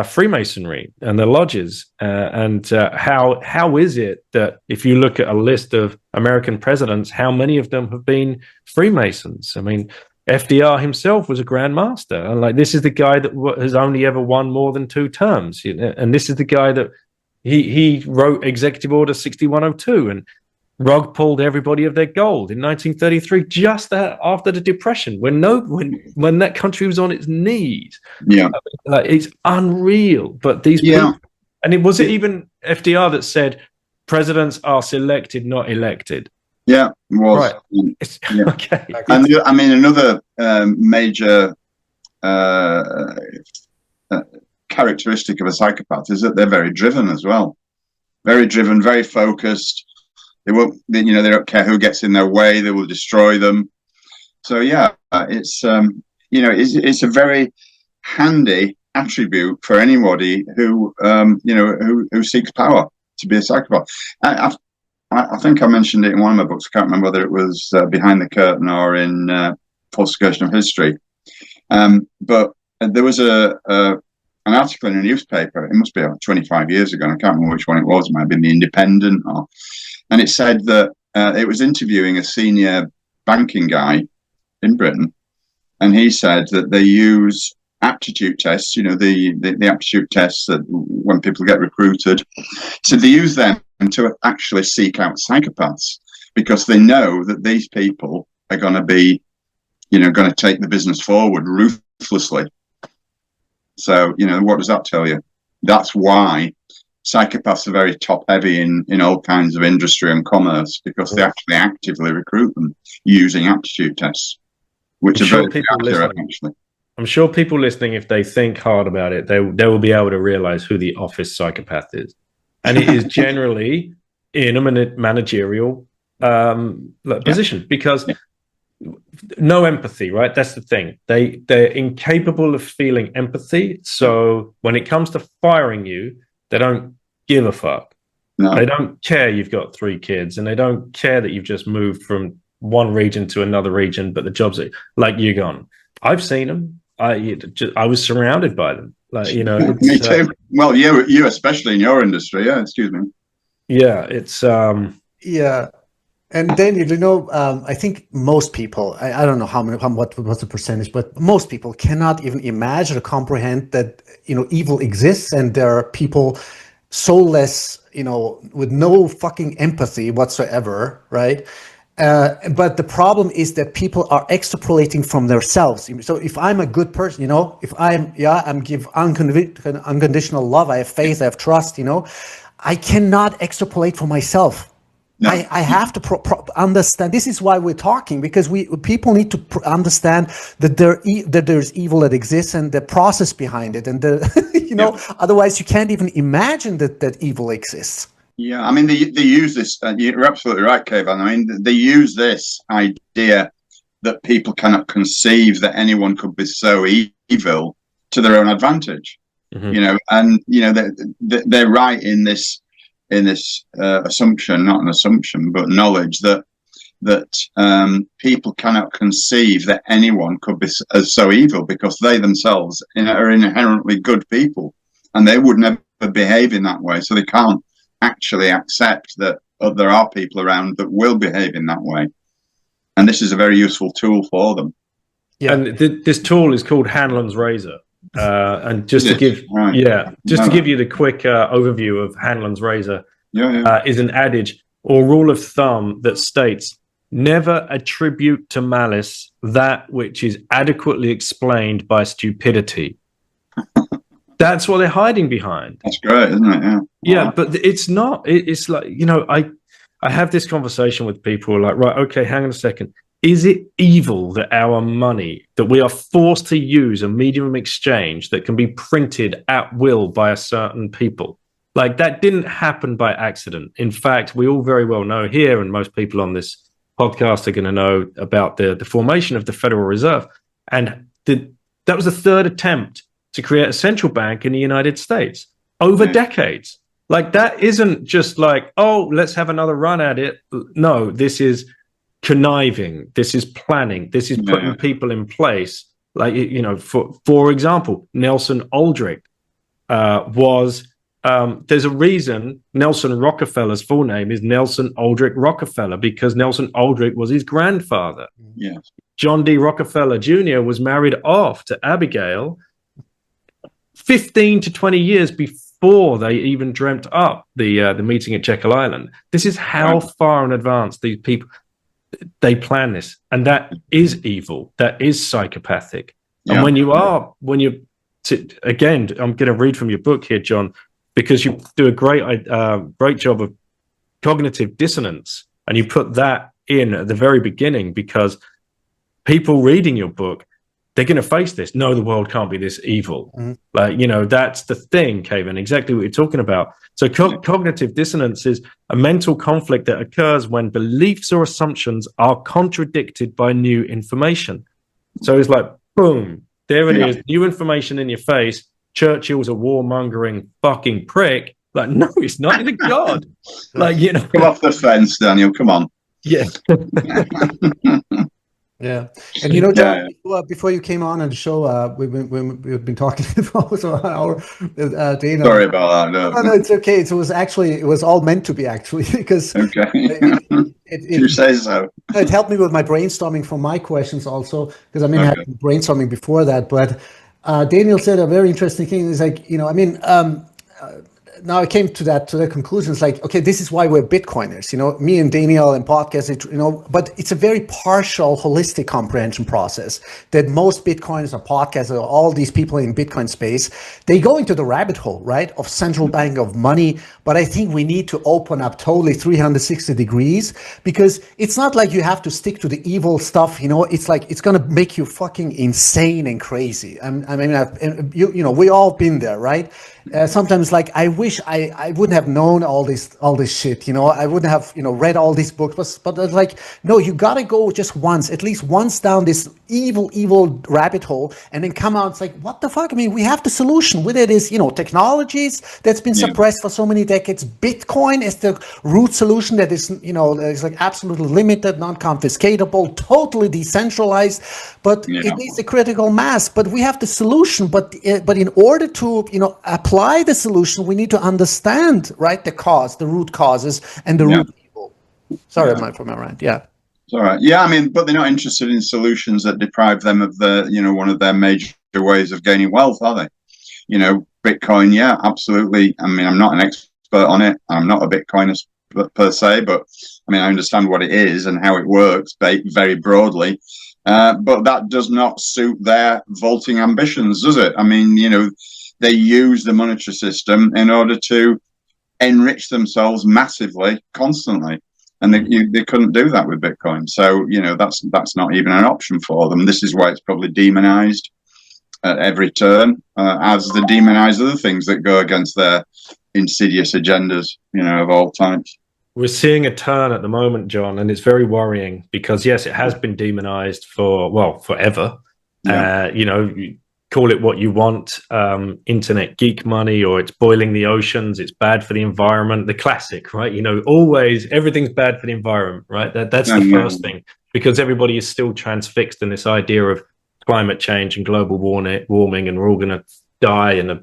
Speaker 2: Freemasonry and the lodges, and how is it that if you look at a list of American presidents, how many of them have been Freemasons? I mean, FDR himself was a Grand Master, and like this is the guy that has only ever won more than 2 terms, and this is the guy that he wrote Executive Order 6102 and rug pulled everybody of their gold in 1933, just after the Depression, when that country was on its knees.
Speaker 1: Yeah,
Speaker 2: it's unreal. But these people, and it even FDR that said presidents are selected, not elected.
Speaker 1: Yeah, it was.
Speaker 2: Right.
Speaker 1: Yeah.
Speaker 2: Okay.
Speaker 1: And I mean, another major characteristic of a psychopath is that they're very driven as well. Very driven, very focused. They don't care who gets in their way. They will destroy them. So yeah, it's it's a very handy attribute for anybody who who seeks power, to be a psychopath. I think I mentioned it in one of my books. I can't remember whether it was Behind the Curtain or in Falsification of History. But there was an article in a newspaper. It must be about 25 years ago. And I can't remember which one it was. It might have been The Independent, and it said that it was interviewing a senior banking guy in Britain, and he said that they use aptitude tests. The aptitude tests that when people get recruited, so they use them to actually seek out psychopaths because they know that these people are going to be, going to take the business forward ruthlessly. So, what does that tell you? That's why psychopaths are very top heavy in all kinds of industry and commerce, because they actually actively recruit them using aptitude tests, which are very accurate, actually.
Speaker 2: I'm sure people listening, if they think hard about it, they will be able to realize who the office psychopath is. And it is generally in a managerial position, because no empathy, right? That's the thing. They're incapable of feeling empathy. So when it comes to firing you, they don't give a fuck.
Speaker 1: No.
Speaker 2: They don't care you've got 3 kids, and they don't care that you've just moved from one region to another region, but the jobs are like you're gone. I've seen them. I was surrounded by them.
Speaker 1: Me too. Well, you especially in your industry. Yeah, excuse me.
Speaker 2: Yeah, it's
Speaker 3: yeah. And Daniel, I think most people, I don't know what's the percentage, but most people cannot even imagine or comprehend that, evil exists, and there are people soulless, with no fucking empathy whatsoever, right? But the problem is that people are extrapolating from themselves. So if I'm a good person, if I'm give unconditional love, I have faith, I have trust, I cannot extrapolate for myself. No. I have to understand. This is why we're talking, because people need to understand that there's evil that exists and the process behind it, and otherwise you can't even imagine that evil exists.
Speaker 1: Yeah, I mean they use this. You're absolutely right, Kayvan. I mean they use this idea that people cannot conceive that anyone could be so evil to their own advantage. Mm-hmm. They're right in this assumption, not an assumption, but knowledge that people cannot conceive that anyone could be so evil, because they themselves are inherently good people, and they would never behave in that way. So they can't actually accept that there are people around that will behave in that way, and this is a very useful tool for them.
Speaker 2: Yeah, and this tool is called Hanlon's razor. And just to give you the quick overview of Hanlon's razor, is an adage or rule of thumb that states, never attribute to malice that which is adequately explained by stupidity. That's what they're hiding behind.
Speaker 1: That's great, isn't it? Yeah.
Speaker 2: Yeah, but it's not. It's like, I have this conversation with people like, right, okay, hang on a second. Is it evil that our money, that we are forced to use a medium of exchange that can be printed at will by a certain people? Like, that didn't happen by accident. In fact, we all very well know here, and most people on this podcast are going to know about the formation of the Federal Reserve. And that was the 3rd attempt to create a central bank in the United States over decades. Like, that isn't just like, oh, let's have another run at it. No, this is conniving. This is planning. This is putting people in place. Like, you know, for example, Nelson Aldrich was, there's a reason Nelson Rockefeller's full name is Nelson Aldrich Rockefeller, because Nelson Aldrich was his grandfather.
Speaker 1: Yes.
Speaker 2: John D. Rockefeller Jr. was married off to Abigail 15 to 20 years before they even dreamt up the meeting at Jekyll Island. This is how far in advance these people, they plan this, and that is evil. That is psychopathic. And when you again, I'm going to read from your book here, John, because you do a great job of cognitive dissonance, and you put that in at the very beginning, because people reading your book, they're going to face this. No, the world can't be this evil. Like, you know, that's the thing, Kevin, exactly what you're talking about. So cognitive dissonance is a mental conflict that occurs when beliefs or assumptions are contradicted by new information. So it's like, boom, there it is, new information in your face. Churchill's a warmongering fucking prick. Like, no, he's not. He's a god. Like, you know.
Speaker 1: Come off the fence, Daniel. Come on.
Speaker 2: Yeah.
Speaker 3: Yeah, and you know, John, before you came on the show, we've been talking for almost an hour. Dana.
Speaker 1: Sorry about that.
Speaker 3: No, it's okay. It was all meant to be, actually, because
Speaker 1: you say so.
Speaker 3: It helped me with my brainstorming for my questions also, because I had brainstorming before that. But Daniel said a very interesting thing. It's like, you know, I mean. Now I came to that conclusion. It's like, okay, this is why we're Bitcoiners, you know, me and Daniel and podcast, you know, but it's a very partial, holistic comprehension process that most Bitcoiners or podcasters or all these people in Bitcoin space, they go into the rabbit hole, right, of central bank of money. But I think we need to open up totally 360 degrees, because it's not like you have to stick to the evil stuff, you know, it's like, it's going to make you fucking insane and crazy. I mean, you know, we all been there, right? Sometimes, like, I wish I wouldn't have known all this shit, you know, I wouldn't have, you know, read all these books, but it's like, no, you got to go just once, at least once down this evil rabbit hole, and then come out. It's like, what the fuck? I mean, we have the solution. With it is, you know, technologies that's been suppressed for so many decades. Bitcoin is the root solution that is, you know, is like absolutely limited, non-confiscatable, totally decentralized, but it needs a critical mass. But we have the solution. But in order to, you know, apply the solution, we need to understand, right, the root causes and the root evil. Sorry, for my rant. Yeah.
Speaker 1: It's all right. Yeah, I mean, but they're not interested in solutions that deprive them of the, you know, one of their major ways of gaining wealth, are they? You know, Bitcoin, yeah, absolutely. I mean, I'm not an expert on it. I'm not a Bitcoiner per se, but I mean, I understand what it is and how it works very broadly. But that does not suit their vaulting ambitions, does it? I mean, you know, they use the monetary system in order to enrich themselves massively, constantly. And they couldn't do that with Bitcoin. So, you know, that's not even an option for them. This is why it's probably demonized at every turn, as they demonize other things that go against their insidious agendas, you know, of all types.
Speaker 2: We're seeing a turn at the moment, John, and it's very worrying, because, yes, it has been demonized forever. You know, call it what you want, internet geek money, or it's boiling the oceans, it's bad for the environment, the classic, right? You know, always everything's bad for the environment, right? That's the first thing, because everybody is still transfixed in this idea of climate change and global warming, and we're all going to die in a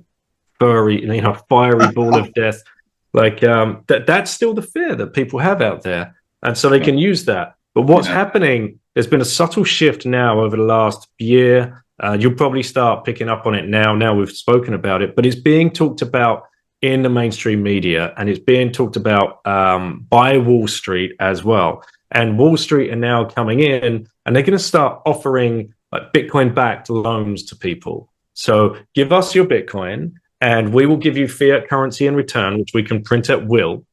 Speaker 2: fiery ball of death. Like, that's still the fear that people have out there, and so they can use that. But what's happening, there's been a subtle shift now over the last year. You'll probably start picking up on it now we've spoken about it, but it's being talked about in the mainstream media, and it's being talked about by Wall Street as well. And Wall Street are now coming in, and they're going to start offering like Bitcoin-backed loans to people. So give us your Bitcoin, and we will give you fiat currency in return, which we can print at will,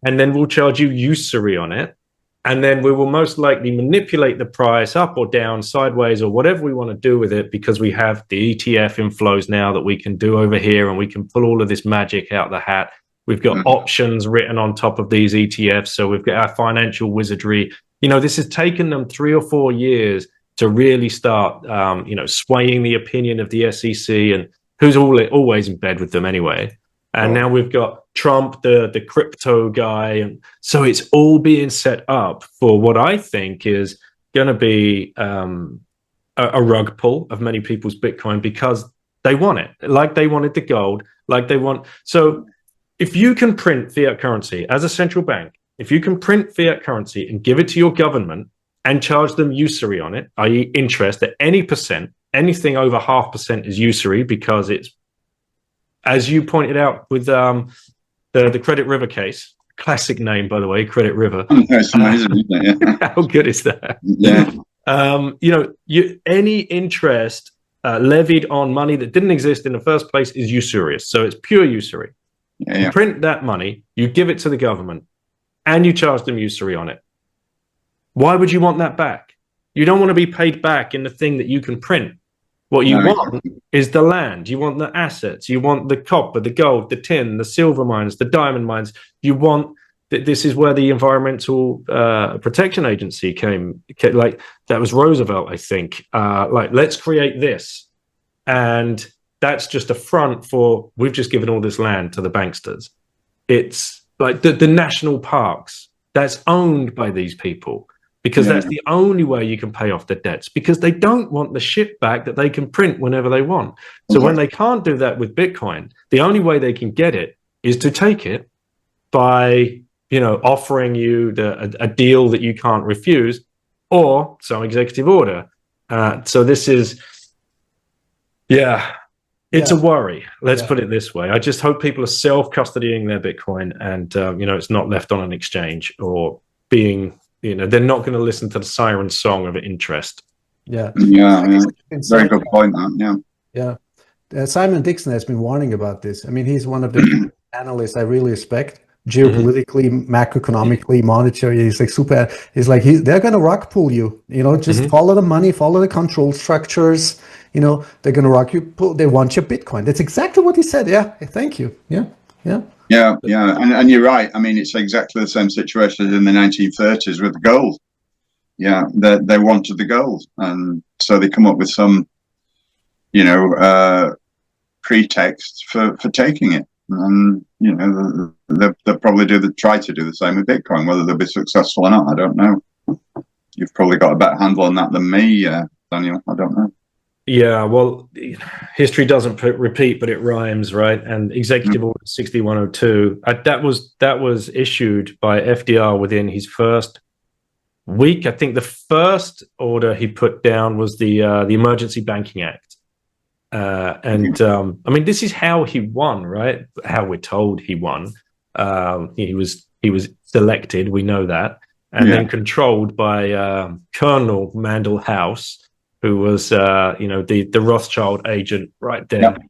Speaker 2: and then we'll charge you usury on it. And then we will most likely manipulate the price up or down, sideways, or whatever we want to do with it, because we have the ETF inflows now that we can do over here, and we can pull all of this magic out the hat. We've got options written on top of these ETFs. So we've got our financial wizardry. You know, this has taken them 3 or 4 years to really start, you know, swaying the opinion of the SEC, and who's always in bed with them anyway. And now we've got Trump, the crypto guy, and so it's all being set up for what I think is going to be a rug pull of many people's Bitcoin because they want it, like they wanted the gold, like they want. So if you can print fiat currency as a central bank, if you can print fiat currency and give it to your government and charge them usury on it, i.e. interest at any percent, anything over 0.5% is usury because it's, as you pointed out with the Credit River case, classic name, by the way, Credit River.
Speaker 1: It's amazing, isn't it? Yeah.
Speaker 2: How good is that?
Speaker 1: Yeah.
Speaker 2: Any interest levied on money that didn't exist in the first place is usurious. So it's pure usury.
Speaker 1: Yeah.
Speaker 2: You print that money, you give it to the government, and you charge them usury on it. Why would you want that back? You don't want to be paid back in the thing that you can print. What you want is the land. You want the assets. You want the copper, the gold, the tin, the silver mines, the diamond mines. You want this is where the Environmental Protection Agency came. Like that was Roosevelt, I think. Like let's create this, and that's just a front for we've just given all this land to the banksters. It's like the national parks that's owned by these people. Because that's the only way you can pay off the debts, because they don't want the shit back that they can print whenever they want. So when they can't do that with Bitcoin, the only way they can get it is to take it by, offering you a deal that you can't refuse or some executive order. So this is, it's a worry. Let's put it this way. I just hope people are self-custodying their Bitcoin and, it's not left on an exchange or being... they're not going to listen to the siren song of interest.
Speaker 1: Yeah. Very good point, that.
Speaker 3: Yeah. Simon Dixon has been warning about this. I mean, he's one of the analysts I really respect, geopolitically, macroeconomically, monetary. He's like super. He's like they're going to rug pull you. Just follow the money, follow the control structures. They're going to rug you. They want your Bitcoin. That's exactly what he said. Yeah. Thank you. Yeah.
Speaker 1: And you're right. I mean, it's exactly the same situation as in the 1930s with the gold. Yeah, they wanted the gold, and so they come up with some, pretext for taking it. And they'll probably try to do the same with Bitcoin. Whether they'll be successful or not, I don't know. You've probably got a better handle on that than me, Daniel. I don't know.
Speaker 2: Yeah, well, history doesn't repeat, but it rhymes, right? And Executive Order 6102, that was issued by FDR within his first week. I think the first order he put down was the Emergency Banking Act, I mean, this is how he won, right? How we're told he won. He was selected, we know that, and then controlled by Colonel Mandel House, who was, the Rothschild agent right there. Yep.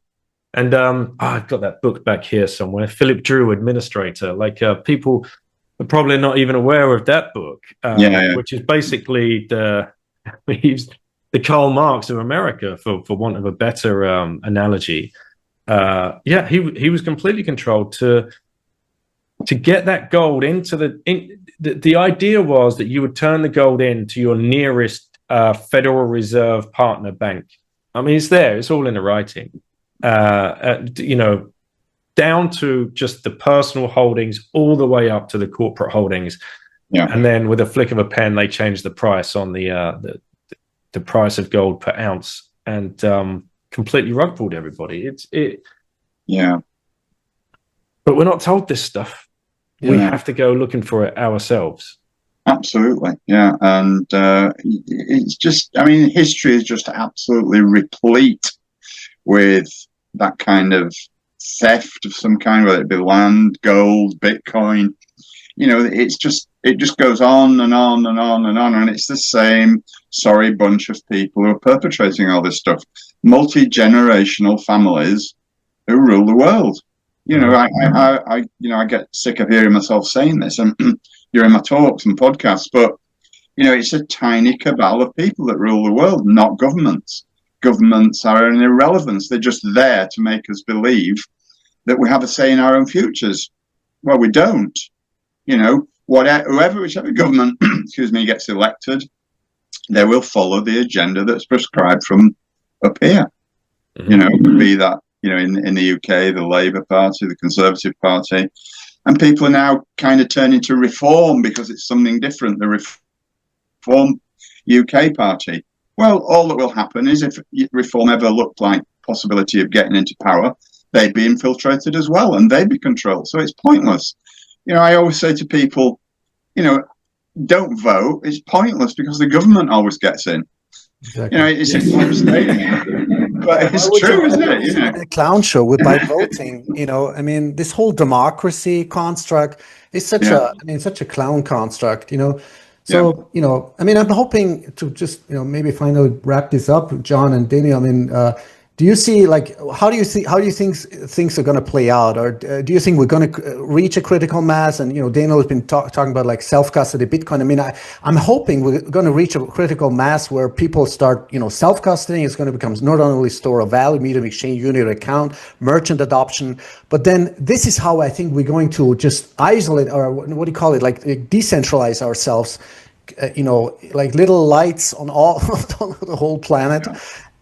Speaker 2: And I've got that book back here somewhere, Philip Drew, Administrator. People are probably not even aware of that book, which is basically he's the Karl Marx of America, for want of a better analogy. He was completely controlled to get that gold into the idea was that you would turn the gold into your nearest Federal Reserve partner bank. I mean, it's there. It's all in the writing. Down to just the personal holdings, all the way up to the corporate holdings. Yeah. And then with a flick of a pen, they change the price on the price of gold per ounce, and completely rug pulled everybody. But we're not told this stuff. Yeah. We have to go looking for it ourselves.
Speaker 1: Absolutely, yeah, and it's just, I mean, history is just absolutely replete with that kind of theft of some kind, whether it be land, gold, Bitcoin. It just goes on and on and on and on, and it's the same sorry bunch of people who are perpetrating all this stuff. Multi-generational families who rule the world. I get sick of hearing myself saying this, and during my talks and podcasts, but it's a tiny cabal of people that rule the world, not governments. Governments are an irrelevance. They're just there to make us believe that we have a say in our own futures. Well, we don't. Whichever government, gets elected, they will follow the agenda that's prescribed from up here. Mm-hmm. Be that in the UK, the Labour Party, the Conservative Party, and people are now kind of turning to Reform because it's something different. The Reform UK Party. Well, all that will happen is if Reform ever looked like possibility of getting into power, they'd be infiltrated as well, and they'd be controlled. So it's pointless. I always say to people, don't vote. It's pointless because the government always gets in.
Speaker 3: Exactly.
Speaker 1: It's a clear statement, but it's true, isn't it?
Speaker 3: A clown show by voting. This whole democracy construct is such a clown construct. So I'm hoping to just maybe finally wrap this up, John and Daniel. Do you see how do you think things are going to play out, or do you think we're going to reach a critical mass? And Daniel has been talking about self-custody Bitcoin. I'm hoping we're going to reach a critical mass where people start self-custodying. It's going to become not only store of value, medium exchange, unit account, merchant adoption, but then this is how I think we're going to just isolate, or what do you call it, decentralize ourselves, like little lights on all on the whole planet. Yeah.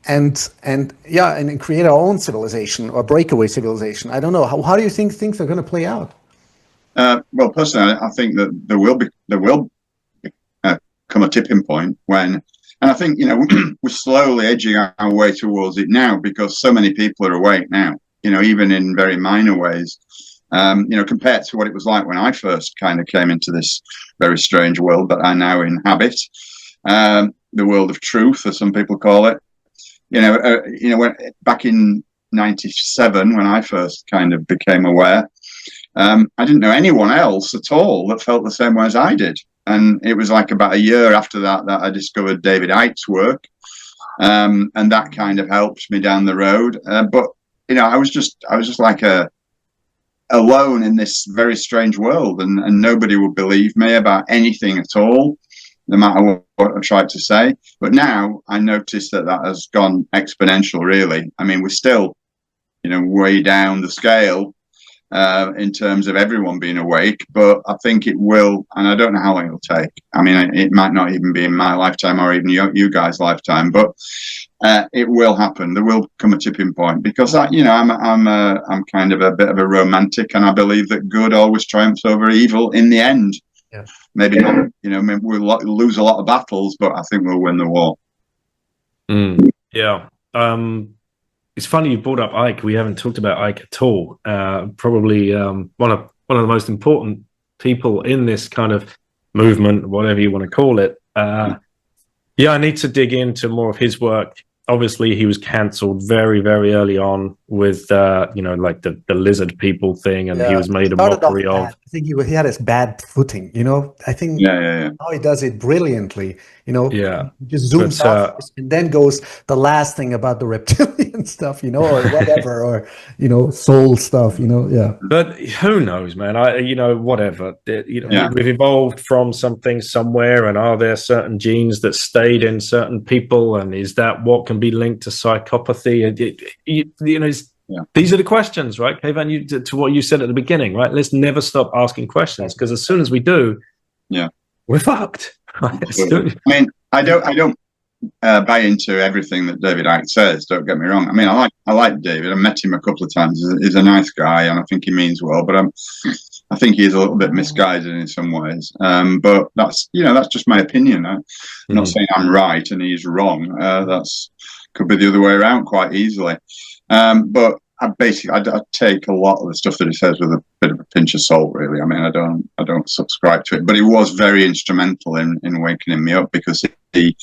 Speaker 3: And create our own civilization or breakaway civilization. I don't know. How do you think things are going to play out?
Speaker 1: Well, personally, I think that there will come a tipping point when, and I think we're slowly edging our way towards it now because so many people are awake now. Even in very minor ways. Compared to what it was like when I first kind of came into this very strange world that I now inhabit, the world of truth, as some people call it. When back in '97, when I first kind of became aware, I didn't know anyone else at all that felt the same way as I did. And it was like about a year after that I discovered David Icke's work, and that kind of helped me down the road. But I was just like alone in this very strange world, and nobody would believe me about anything at all, no matter what I tried to say. But now I notice that has gone exponential, really. We're still, way down the scale in terms of everyone being awake, but I think it will, and I don't know how long it'll take. It might not even be in my lifetime or even you guys' lifetime, but it will happen. There will come a tipping point because I'm kind of a bit of a romantic, and I believe that good always triumphs over evil in the end. Yeah. Maybe not, maybe we'll lose a lot of battles, but I think we'll win the war.
Speaker 2: Yeah. It's funny you brought up Icke. We haven't talked about Icke at all. Probably one of the most important people in this kind of movement, whatever you want to call it. I need to dig into more of his work. Obviously, he was cancelled very, very early on with, the lizard people thing, and he was made a mockery of.
Speaker 3: I think he had his bad footing, I think how he does it brilliantly, he just zooms off and then goes the last thing about the reptilian stuff, or whatever, or, soul stuff,
Speaker 2: But who knows, man? Whatever. We've evolved from something somewhere, and are there certain genes that stayed in certain people, and is that what can be linked to psychopathy? These are the questions, right, Kayvan? To what you said at the beginning, right? Let's never stop asking questions, because as soon as we do, we're fucked.
Speaker 1: I don't buy into everything that David Icke says. Don't get me wrong. I like David. I met him a couple of times. He's a nice guy, and I think he means well. But I think he's a little bit misguided in some ways. But that's just my opinion. I'm not saying I'm right and he's wrong. That's could be the other way around quite easily. But I take a lot of the stuff that he says with a bit of a pinch of salt, really. I don't subscribe to it, but he was very instrumental in wakening me up, because he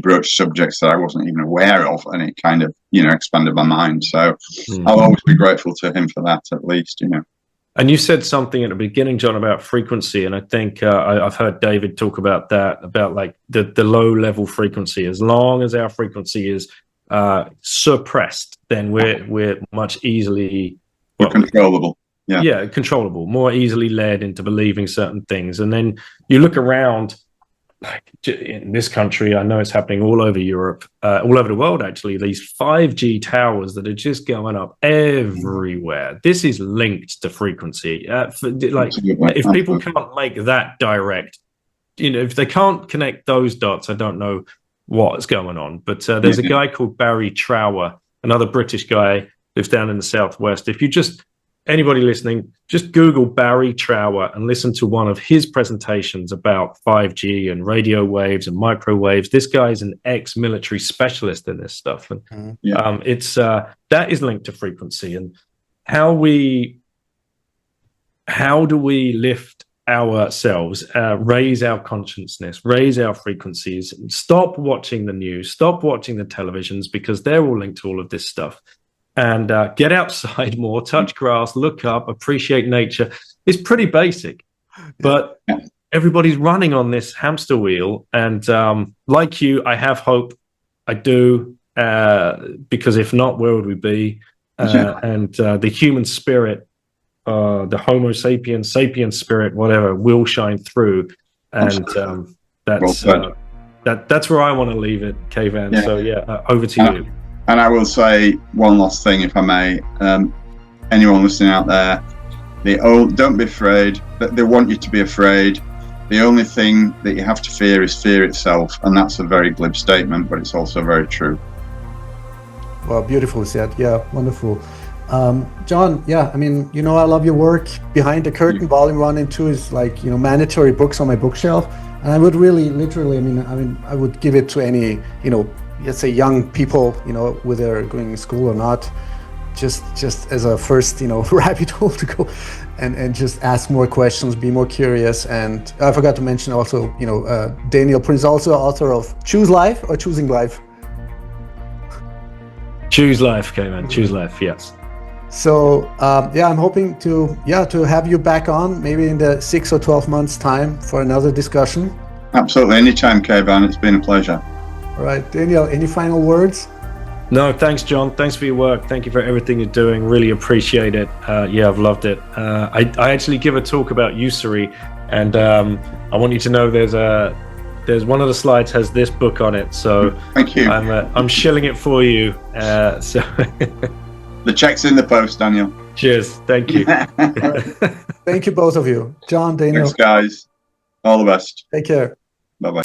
Speaker 1: broached subjects that I wasn't even aware of, and it kind of, expanded my mind. So I'll always be grateful to him for that, at least,
Speaker 2: And you said something at the beginning, John, about frequency, and I think I've heard David talk about that, about like the low level frequency. As long as our frequency is suppressed, then we're much easily
Speaker 1: controllable.
Speaker 2: Controllable, more easily led into believing certain things. And then you look around, like in this country, I know it's happening all over Europe, all over the world, actually, these 5G towers that are just going up everywhere. This is linked to frequency. If people can't make that direct, if they can't connect those dots, I don't know what's going on. But there's a guy called Barry Trower another British guy, lives down in the southwest. If you just anybody listening, just Google Barry Trower and listen to one of his presentations about 5G and radio waves and microwaves. This guy's an ex-military specialist in this stuff, and it's that is linked to frequency. And how do we lift ourselves, raise our consciousness, raise our frequencies, stop watching the news, stop watching the televisions, because they're all linked to all of this stuff. And get outside more, touch grass, look up, appreciate nature. It's pretty basic, but everybody's running on this hamster wheel. And like you, I have hope. I do, because if not, where would we be? And the human spirit, the Homo sapiens spirit, whatever, will shine through. And that's where I want to leave it, Kayvan. So over to you.
Speaker 1: And I will say one last thing, if I may. Anyone listening out there, don't be afraid. They want you to be afraid. The only thing that you have to fear is fear itself. And that's a very glib statement, but it's also very true.
Speaker 3: Well, beautiful said. Yeah, wonderful. John, I mean, I love your work. Behind the Curtain, Volume 1 and 2 is like, mandatory books on my bookshelf. And I would really, literally, I would give it to any, let's say young people, whether they're going to school or not, just as a first, rabbit hole to go and just ask more questions, be more curious. And I forgot to mention also, Daniel Prince, also author of Choose Life or Choosing Life?
Speaker 2: Choose Life, Kayvan. Choose Life, yes.
Speaker 3: So, I'm hoping to have you back on maybe in the 6 or 12 months time for another discussion.
Speaker 1: Absolutely. Anytime, Kayvan. It's been a pleasure.
Speaker 3: All right, Daniel, any final words?
Speaker 2: No, thanks, John. Thanks for your work. Thank you for everything you're doing. Really appreciate it. I've loved it. I actually give a talk about usury, and I want you to know there's one of the slides has this book on it. So
Speaker 1: thank you.
Speaker 2: I'm shilling it for you. So
Speaker 1: the check's in the post, Daniel.
Speaker 2: Cheers. Thank you.
Speaker 3: Thank you, both of you. John, Daniel.
Speaker 1: Thanks, guys. All the best.
Speaker 3: Take care.
Speaker 1: Bye-bye.